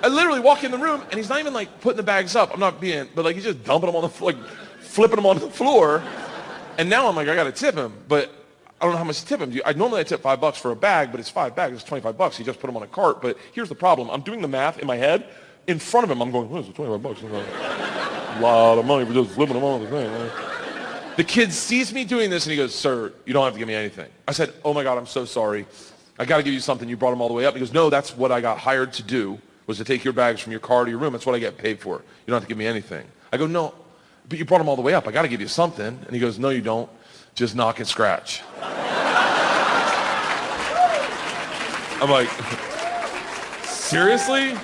I literally walk in the room and he's not even like putting the bags up. I'm not being, but like he's just dumping them on the floor, like flipping them onto the floor. And now I'm like, I gotta tip him, but I don't know how much to tip him. Normally I tip $5 for a bag, but it's 5 bags, it's $25. He just put them on a cart. But here's the problem. I'm doing the math in my head. In front of him, I'm going, what is it, $25? A lot of money for just flipping them on the thing, man. The kid sees me doing this and he goes, sir, you don't have to give me anything. I said, oh my God, I'm so sorry. I got to give you something. You brought them all the way up. He goes, no, that's what I got hired to do, was to take your bags from your car to your room. That's what I get paid for. You don't have to give me anything. I go, no, but you brought them all the way up. I got to give you something. And he goes, no, you don't. Just knock and scratch. I'm like, seriously?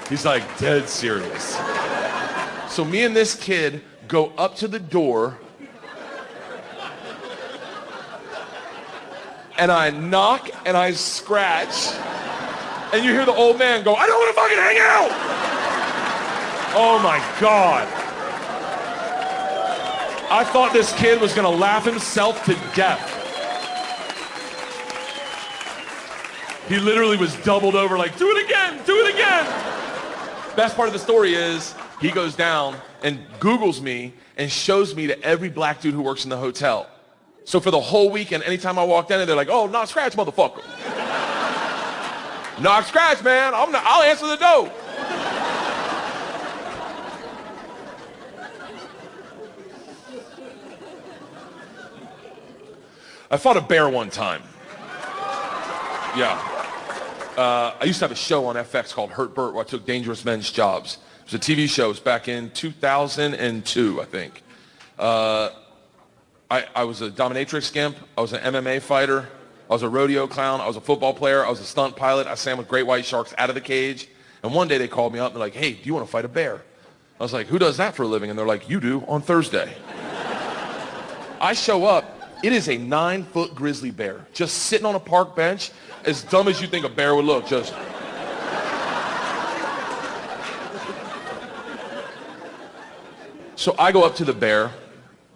He's like, dead serious. So me and this kid go up to the door and I knock and I scratch and you hear the old man go, I don't want to fucking hang out. Oh my God. I thought this kid was gonna laugh himself to death. He literally was doubled over like, do it again, do it again. Best part of the story is he goes down and Googles me and shows me to every black dude who works in the hotel. So for the whole weekend, anytime I walk down there, they're like, oh, knock scratch, motherfucker. Knock scratch, man. I'll answer the door. I fought a bear one time. Yeah. I used to have a show on FX called Hurt Bert where I took dangerous men's jobs. It was a TV show. It was back in 2002, I think. I was a dominatrix gimp. I was an MMA fighter. I was a rodeo clown. I was a football player. I was a stunt pilot. I swam with great white sharks out of the cage. And one day they called me up and they're like, hey, do you want to fight a bear? I was like, who does that for a living? And they're like, you do on Thursday. I show up. It is a 9-foot grizzly bear just sitting on a park bench, as dumb as you think a bear would look, just. So I go up to the bear.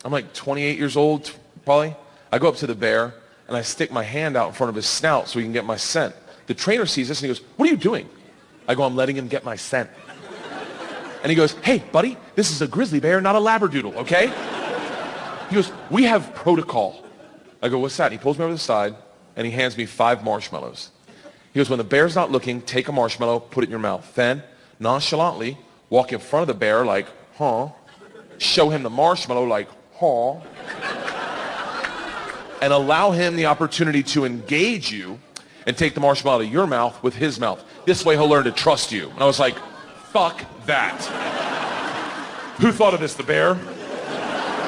I'm like 28 years old, probably. I go up to the bear and I stick my hand out in front of his snout so he can get my scent. The trainer sees this and he goes, what are you doing? I go, I'm letting him get my scent. And he goes, hey, buddy, this is a grizzly bear, not a labradoodle, okay? He goes, we have protocol. I go, what's that? And he pulls me over to the side and he hands me 5 marshmallows. He goes, when the bear's not looking, take a marshmallow, put it in your mouth. Then, nonchalantly, walk in front of the bear like, huh? Show him the marshmallow like, huh? And allow him the opportunity to engage you and take the marshmallow out of your mouth with his mouth. This way he'll learn to trust you. And I was like, fuck that. Who thought of this, the bear?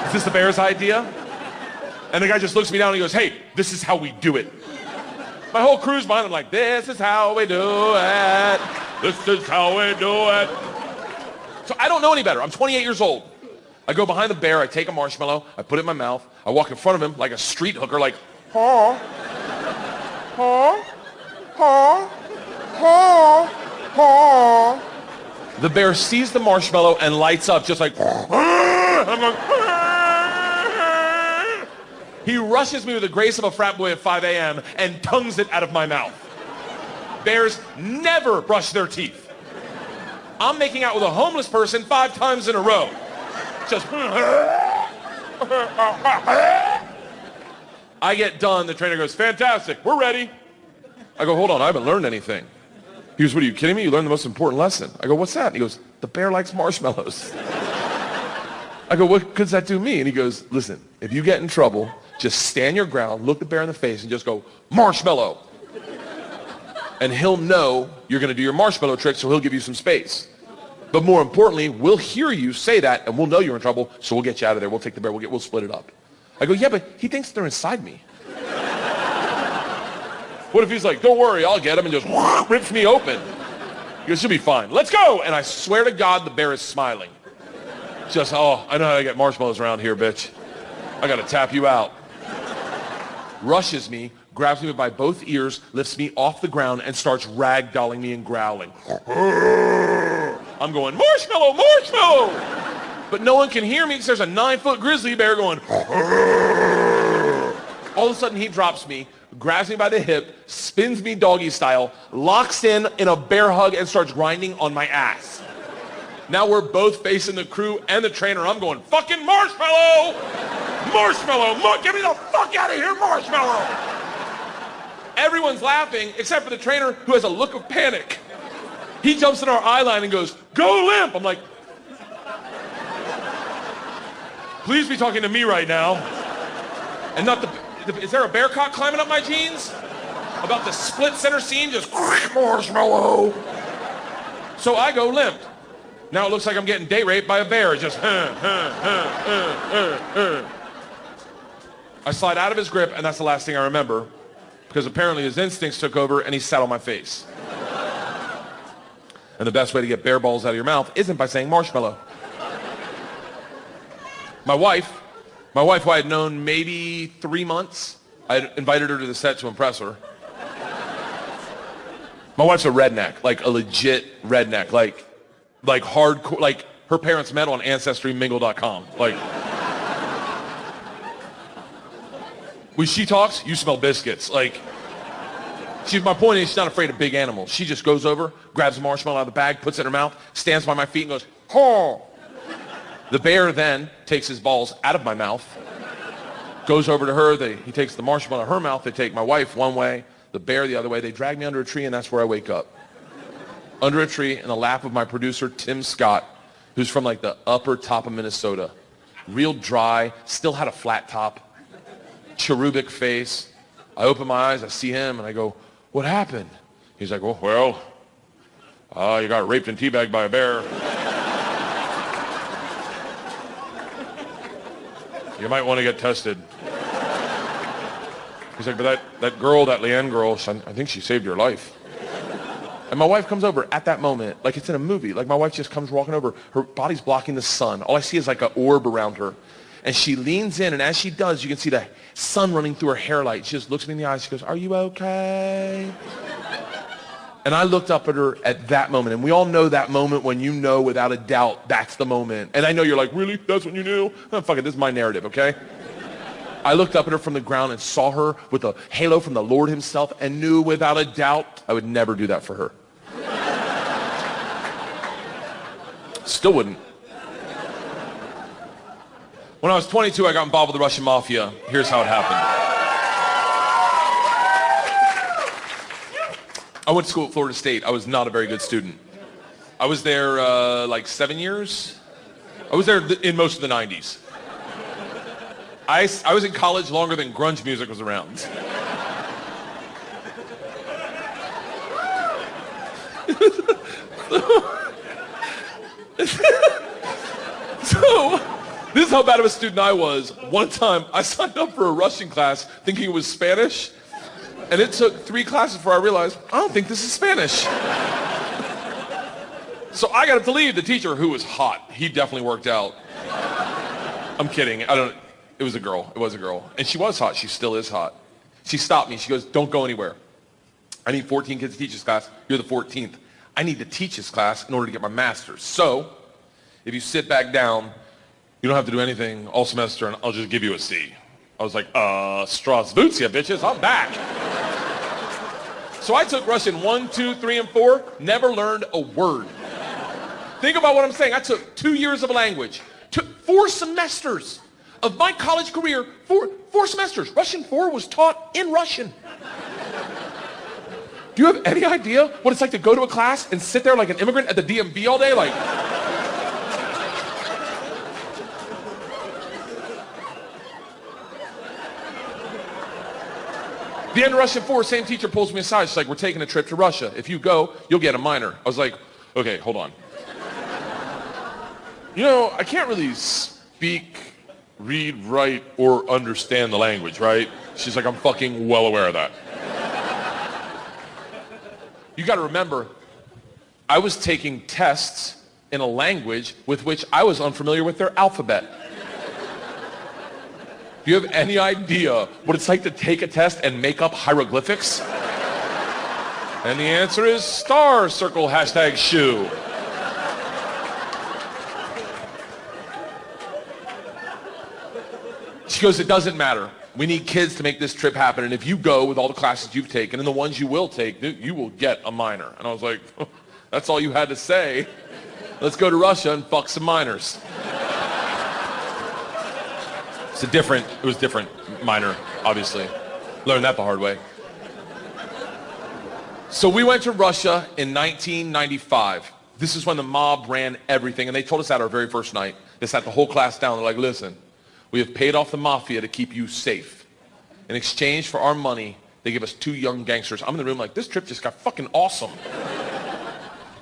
Is this the bear's idea? And the guy just looks me down and he goes, hey, this is how we do it. My whole crew's behind him like, this is how we do it. This is how we do it. So I don't know any better. I'm 28 years old. I go behind the bear, I take a marshmallow, I put it in my mouth, I walk in front of him like a street hooker, like, huh, huh, huh, huh, huh. The bear sees the marshmallow and lights up just like, I'm going, he rushes me with the grace of a frat boy at 5 a.m. and tongues it out of my mouth. Bears never brush their teeth. I'm making out with a homeless person 5 times in a row. Just, I get done, the trainer goes, fantastic, we're ready. I go, hold on, I haven't learned anything. He goes, what are you kidding me? You learned the most important lesson. I go, what's that? And he goes, the bear likes marshmallows. I go, what does that do me? And he goes, listen, if you get in trouble, just stand your ground, look the bear in the face, and just go, marshmallow. And he'll know you're going to do your marshmallow trick, so he'll give you some space. But more importantly, we'll hear you say that, and we'll know you're in trouble, so we'll get you out of there. We'll take the bear, we'll split it up. I go, yeah, but he thinks they're inside me. What if he's like, don't worry, I'll get him, and just rips me open? He goes, you'll be fine. Let's go! And I swear to God, the bear is smiling. Just, oh, I know how to get marshmallows around here, bitch. I gotta tap you out. Rushes me, grabs me by both ears, lifts me off the ground, and starts ragdolling me and growling. I'm going, marshmallow, marshmallow! But no one can hear me because there's a 9-foot grizzly bear going. All of a sudden he drops me, grabs me by the hip, spins me doggy style, locks in a bear hug, and starts grinding on my ass. Now we're both facing the crew and the trainer. I'm going, fucking marshmallow! Marshmallow! Get me the fuck out of here, marshmallow! Everyone's laughing except for the trainer, who has a look of panic. He jumps in our eye line and goes, go limp! I'm like, please be talking to me right now. And not is there a bear cock climbing up my jeans? About the split center seam, just marshmallow. So I go limp. Now it looks like I'm getting date raped by a bear. Just, I slide out of his grip, and that's the last thing I remember, because apparently his instincts took over and he sat on my face. And the best way to get bear balls out of your mouth isn't by saying marshmallow. My wife, who I had known maybe 3 months, I had invited her to the set to impress her. My wife's a redneck, like a legit redneck, like hardcore, like her parents met on AncestryMingle.com. Like, when she talks, you smell biscuits. Like, my point is, she's not afraid of big animals. She just goes over, grabs a marshmallow out of the bag, puts it in her mouth, stands by my feet and goes, "Huh." The bear then takes his balls out of my mouth, goes over to her, he takes the marshmallow out of her mouth, they take my wife one way, the bear the other way, they drag me under a tree, and that's where I wake up. Under a tree in the lap of my producer, Tim Scott, who's from like the upper top of Minnesota. Real dry, still had a flat top, cherubic face. I open my eyes, I see him, and I go, what happened? He's like, oh, well, you got raped and teabagged by a bear. You might want to get tested. He's like, but that girl, that Leanne girl, I think she saved your life. And my wife comes over at that moment, like it's in a movie. Like my wife just comes walking over. Her body's blocking the sun. All I see is like an orb around her. And she leans in, and as she does, you can see the sun running through her hairlight. She just looks me in the eyes. She goes, are you okay? And I looked up at her at that moment. And we all know that moment when you know without a doubt that's the moment. And I know you're like, really? That's when you knew? Oh, fuck it, this is my narrative, okay? I looked up at her from the ground and saw her with a halo from the Lord himself and knew without a doubt I would never do that for her. Still wouldn't. When I was 22, I got involved with the Russian mafia. Here's how it happened. I went to school at Florida State. I was not a very good student. I was there like 7 years. I was there in most of the 90s. I was in college longer than grunge music was around. So, this is how bad of a student I was. One time, I signed up for a Russian class thinking it was Spanish. And it took 3 classes before I realized, I don't think this is Spanish. So I got up to leave. The teacher, who was hot, he definitely worked out. I'm kidding. It was a girl. It was a girl. And she was hot. She still is hot. She stopped me. She goes, don't go anywhere. I need 14 kids to teach this class. You're the 14th. I need to teach this class in order to get my master's. So if you sit back down, you don't have to do anything all semester, and I'll just give you a C. I was like, Strasvucia, bitches, I'm back. So I took Russian 1, 2, 3, and 4, never learned a word. Think about what I'm saying. I took 2 years of a language, took 4 semesters of my college career, 4 semesters. Russian 4 was taught in Russian. Do you have any idea what it's like to go to a class and sit there like an immigrant at the DMV all day? Like, the end of Russian 4, same teacher pulls me aside. She's like, we're taking a trip to Russia. If you go, you'll get a minor. I was like, okay, hold on. You know, I can't really speak, read, write, or understand the language, right? She's like, I'm fucking well aware of that. You gotta remember, I was taking tests in a language with which I was unfamiliar with their alphabet. Do you have any idea what it's like to take a test and make up hieroglyphics? And the answer is star, circle, hashtag shoe. She goes, it doesn't matter. We need kids to make this trip happen, and if you go with all the classes you've taken and the ones you will take, you will get a minor. And I was like, that's all you had to say. Let's go to Russia and fuck some minors. It was different minor, obviously. Learned that the hard way. So we went to Russia in 1995. This is when the mob ran everything, and they told us that our very first night. They sat the whole class down. They're like, listen, we have paid off the mafia to keep you safe. In exchange for our money, they give us 2 young gangsters. I'm in the room like, this trip just got fucking awesome.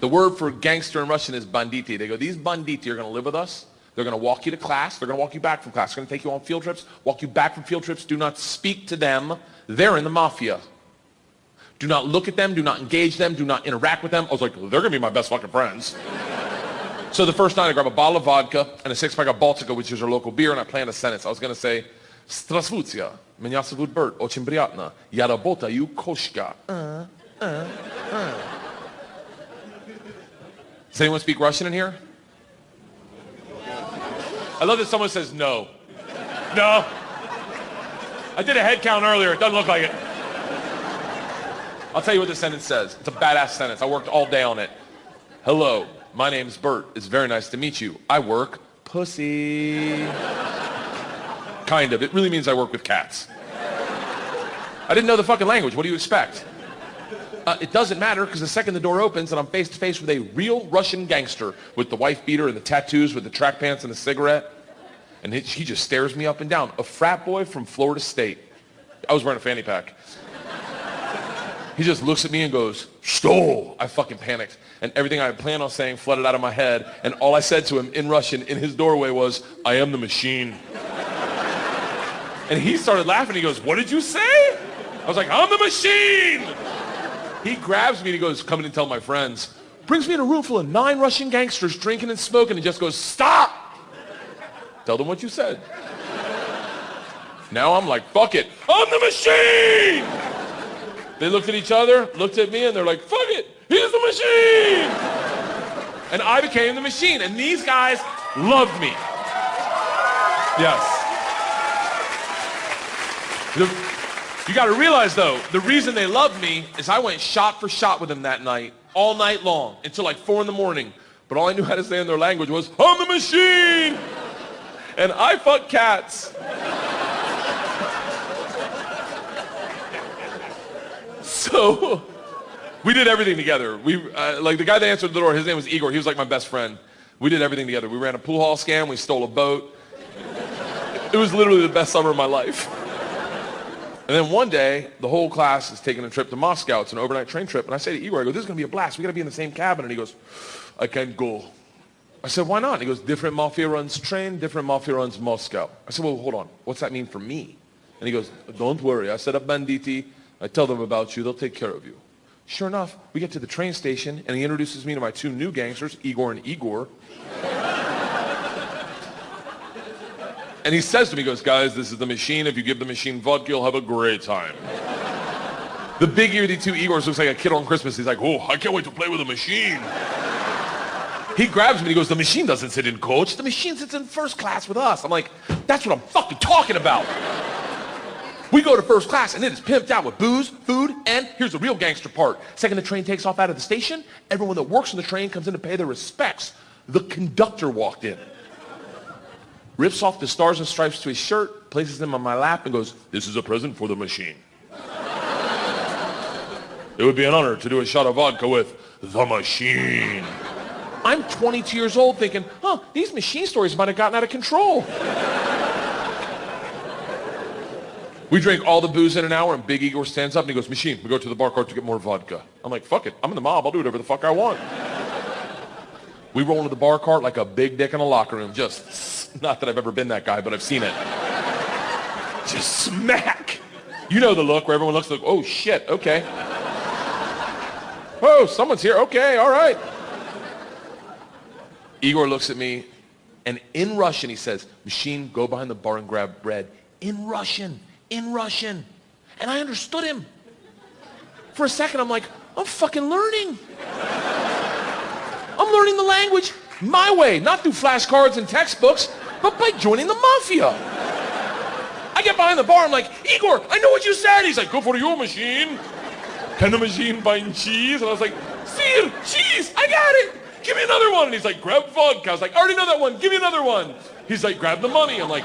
The word for gangster in Russian is banditi. They go, these banditi are going to live with us. They're going to walk you to class. They're going to walk you back from class. They're going to take you on field trips, walk you back from field trips. Do not speak to them. They're in the mafia. Do not look at them. Do not engage them. Do not interact with them. I was like, well, they're going to be my best fucking friends. So the first night I grabbed a bottle of vodka and a 6-pack of Baltica, which is our local beer, and I planned a sentence. I was going to say, Strasvucia, меня зовут Bert, очень приятно. Я работаю кошка. Does anyone speak Russian in here? I love that someone says no. No. I did a head count earlier. It doesn't look like it. I'll tell you what the sentence says. It's a badass sentence. I worked all day on it. Hello, my name's Bert. It's very nice to meet you. I work pussy. Kind of. It really means I work with cats. I didn't know the fucking language. What do you expect? It doesn't matter, because the second the door opens and I'm face to face with a real Russian gangster with the wife beater and the tattoos, with the track pants and the cigarette, and he just stares me up and down. A frat boy from Florida State. I was wearing a fanny pack. He just looks at me and goes, "Stole." I fucking panicked, and everything I had planned on saying flooded out of my head, and all I said to him in Russian in his doorway was, "I am the machine." And he started laughing. He goes, "What did you say?" I was like, "I'm the machine." He grabs me and he goes, "Come in and tell my friends." Brings me in a room full of 9 Russian gangsters drinking and smoking, and just goes, "Stop! Tell them what you said." Now I'm like, fuck it. I'm the machine! They looked at each other, looked at me, and they're like, fuck it, he's the machine! And I became the machine, and these guys loved me. Yes. You got to realize, though, the reason they loved me is I went shot for shot with them that night, all night long, until like 4 in the morning. But all I knew how to say in their language was, "I'm the machine!" And I fuck cats. So we did everything together. Like the guy that answered the door, his name was Igor. He was like my best friend. We did everything together. We ran a pool hall scam. We stole a boat. It was literally the best summer of my life. And then one day, the whole class is taking a trip to Moscow. It's an overnight train trip. And I say to Igor, I go, "This is going to be a blast. We got to be in the same cabin." And he goes, "I can't go." I said, "Why not?" And he goes, "Different mafia runs train, different mafia runs Moscow." I said, "Well, hold on. What's that mean for me?" And he goes, "Don't worry. I set up banditi. I tell them about you. They'll take care of you. Sure enough, we get to the train station, and he introduces me to my two new gangsters, Igor and Igor. And he says to me, he goes, guys, this is the machine. If you give the machine vodka, you'll have a great time. The big eared two Igors looks like a kid on Christmas. He's like, oh, I can't wait to play with a machine. He grabs me and he goes, the machine doesn't sit in coach. The machine sits in first class with us. I'm like, that's what I'm fucking talking about. We go to first class and it is pimped out with booze, food, and here's the real gangster part. Second the train takes off out of the station, everyone that works on the train comes in to pay their respects. The conductor walked in, rips off the stars and stripes to his shirt, places them on my lap and goes, this is a present for the machine. It would be an honor to do a shot of vodka with the machine. I'm 22 years old thinking, these machine stories might have gotten out of control. We drink all the booze in an hour, and Big Igor stands up and he goes, machine, we go to the bar cart to get more vodka. I'm like, fuck it, I'm in the mob, I'll do whatever the fuck I want. We roll into the bar cart like a big dick in a locker room, just, not that I've ever been that guy, but I've seen it. Just smack. You know the look where everyone looks like, oh shit, okay. Oh, someone's here, okay, all right. Igor looks at me, and in Russian he says, machine, go behind the bar and grab bread. In Russian. And I understood him. For a second, I'm like, I'm fucking learning. I'm learning the language my way, not through flashcards and textbooks, but by joining the mafia. I get behind the bar, I'm like, Igor, I know what you said. He's like, go for your machine. Can the machine find cheese? And I was like, Sir, cheese, I got it. Give me another one. And he's like, grab vodka. I was like, I already know that one. Give me another one. He's like, grab the money. I'm like,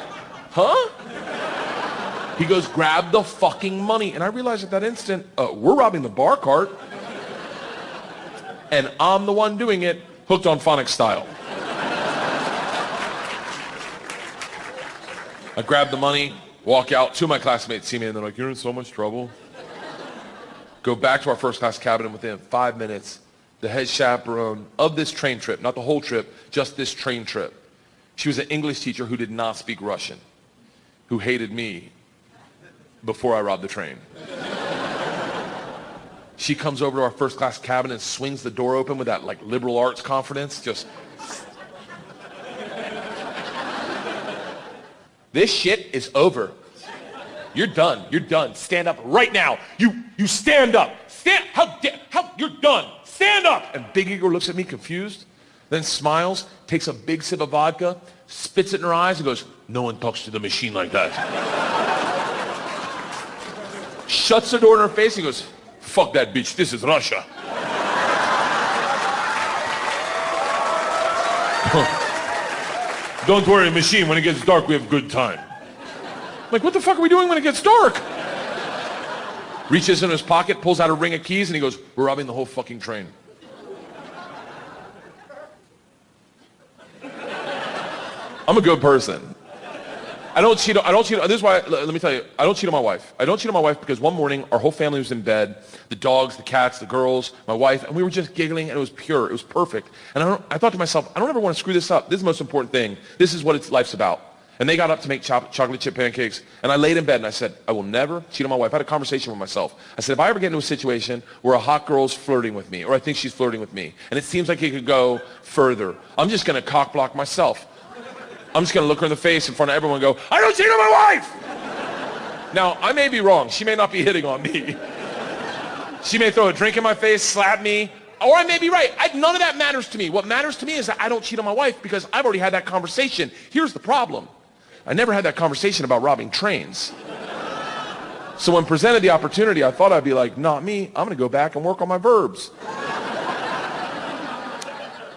huh? He goes, grab the fucking money. And I realized at that instant, we're robbing the bar cart. And I'm the one doing it, hooked on phonics style. I grab the money, walk out. Two of my classmates see me and they're like, you're in so much trouble. Go back to our first class cabin, and within 5 minutes, the head chaperone of this train trip, not the whole trip, just this train trip. She was an English teacher who did not speak Russian, who hated me before I robbed the train. She comes over to our first class cabin and swings the door open with that like liberal arts confidence, just. This shit is over. You're done. You're done. Stand up right now. You stand up. How you're done. Stand up. And Big Igor looks at me confused, then smiles, takes a big sip of vodka, spits it in her eyes and goes, no one talks to the machine like that. Shuts the door in her face and goes, fuck that bitch, this is Russia. Don't worry, machine, when it gets dark, we have a good time. I'm like, what the fuck are we doing when it gets dark? Reaches in his pocket, pulls out a ring of keys, and he goes, we're robbing the whole fucking train. I'm a good person. I don't cheat, this is why, let me tell you, I don't cheat on my wife. I don't cheat on my wife because one morning, our whole family was in bed, the dogs, the cats, the girls, my wife, and we were just giggling, and it was pure, it was perfect. And I thought to myself, I don't ever want to screw this up. This is the most important thing. This is what life's about. And they got up to make chocolate chip pancakes, and I laid in bed and I said, I will never cheat on my wife. I had a conversation with myself. I said, if I ever get into a situation where a hot girl's flirting with me, or I think she's flirting with me, and it seems like it could go further, I'm just gonna cock block myself. I'm just gonna look her in the face in front of everyone and go, I don't cheat on my wife! Now, I may be wrong. She may not be hitting on me. She may throw a drink in my face, slap me, or I may be right. None of that matters to me. What matters to me is that I don't cheat on my wife because I've already had that conversation. Here's the problem. I never had that conversation about robbing trains. So when presented the opportunity, I thought I'd be like, not me, I'm gonna go back and work on my verbs.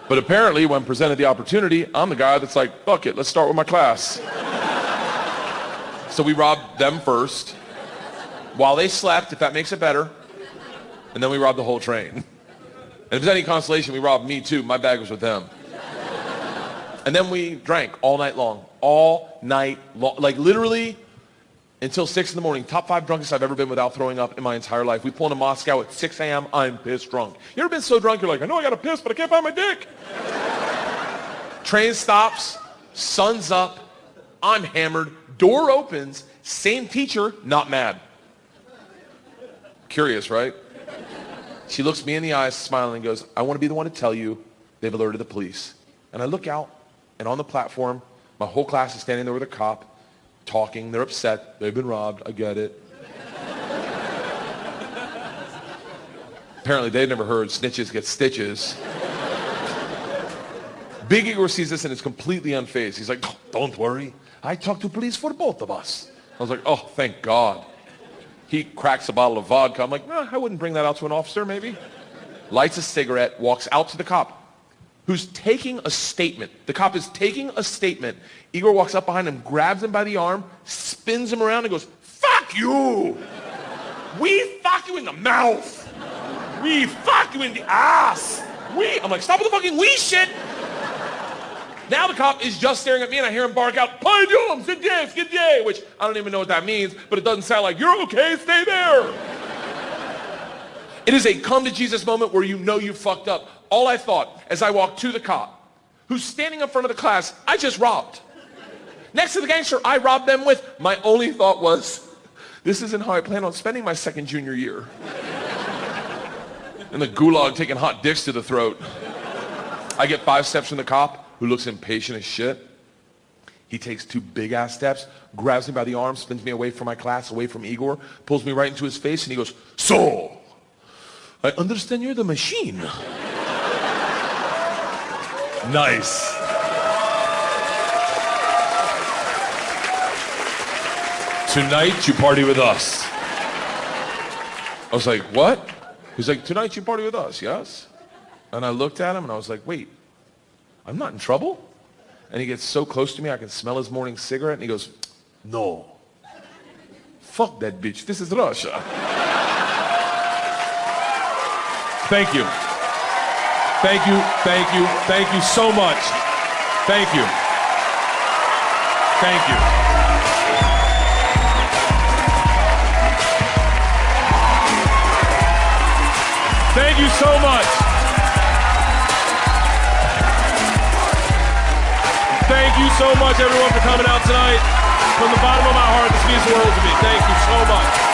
But apparently, when presented the opportunity, I'm the guy that's like, fuck it, let's start with my class. So we robbed them first, while they slept, if that makes it better, and then we robbed the whole train. And if there's any consolation, we robbed me too, my bag was with them. And then we drank all night long, like literally until 6 in the morning. Top 5 drunkest I've ever been without throwing up in my entire life. We pull into Moscow at 6 a.m. I'm pissed drunk. You ever been so drunk you're like, I know I gotta piss, but I can't find my dick. Train stops, sun's up, I'm hammered, door opens, same teacher, not mad. Curious, right? She looks me in the eyes, smiling, and goes, I want to be the one to tell you they've alerted the police. And I look out, and on the platform, my whole class is standing there with a cop, talking. They're upset. They've been robbed. I get it. Apparently, they'd never heard snitches get stitches. Big Igor sees this and is completely unfazed. He's like, oh, don't worry. I talked to police for both of us. I was like, oh, thank God. He cracks a bottle of vodka. I'm like, I wouldn't bring that out to an officer, maybe. Lights a cigarette, walks out to the cop, who's taking a statement. The cop is taking a statement. Igor walks up behind him, grabs him by the arm, spins him around, and goes, fuck you! We fuck you in the mouth! We fuck you in the ass! I'm like, stop with the fucking we shit! Now the cop is just staring at me and I hear him bark out, Payum, skidye, which I don't even know what that means, but it doesn't sound like, you're okay, stay there. It is a come to Jesus moment where you know you fucked up. All I thought as I walked to the cop, who's standing in front of the class I just robbed. Next to the gangster I robbed them with, my only thought was, this isn't how I plan on spending my second junior year. In the gulag taking hot dicks to the throat. I get 5 steps from the cop, who looks impatient as shit. He takes 2 big-ass steps, grabs me by the arm, spins me away from my class, away from Igor, pulls me right into his face, and he goes, so, I understand you're the machine. Nice. Tonight, you party with us. I was like, what? He's like, tonight you party with us, yes? And I looked at him, and I was like, wait. I'm not in trouble? And he gets so close to me, I can smell his morning cigarette, and he goes, no. Fuck that bitch, this is Russia. Thank you. Thank you, thank you, thank you so much. Thank you. Thank you. Thank you so much. Thank you so much, everyone, for coming out tonight. From the bottom of my heart, this means the world to me. Thank you so much.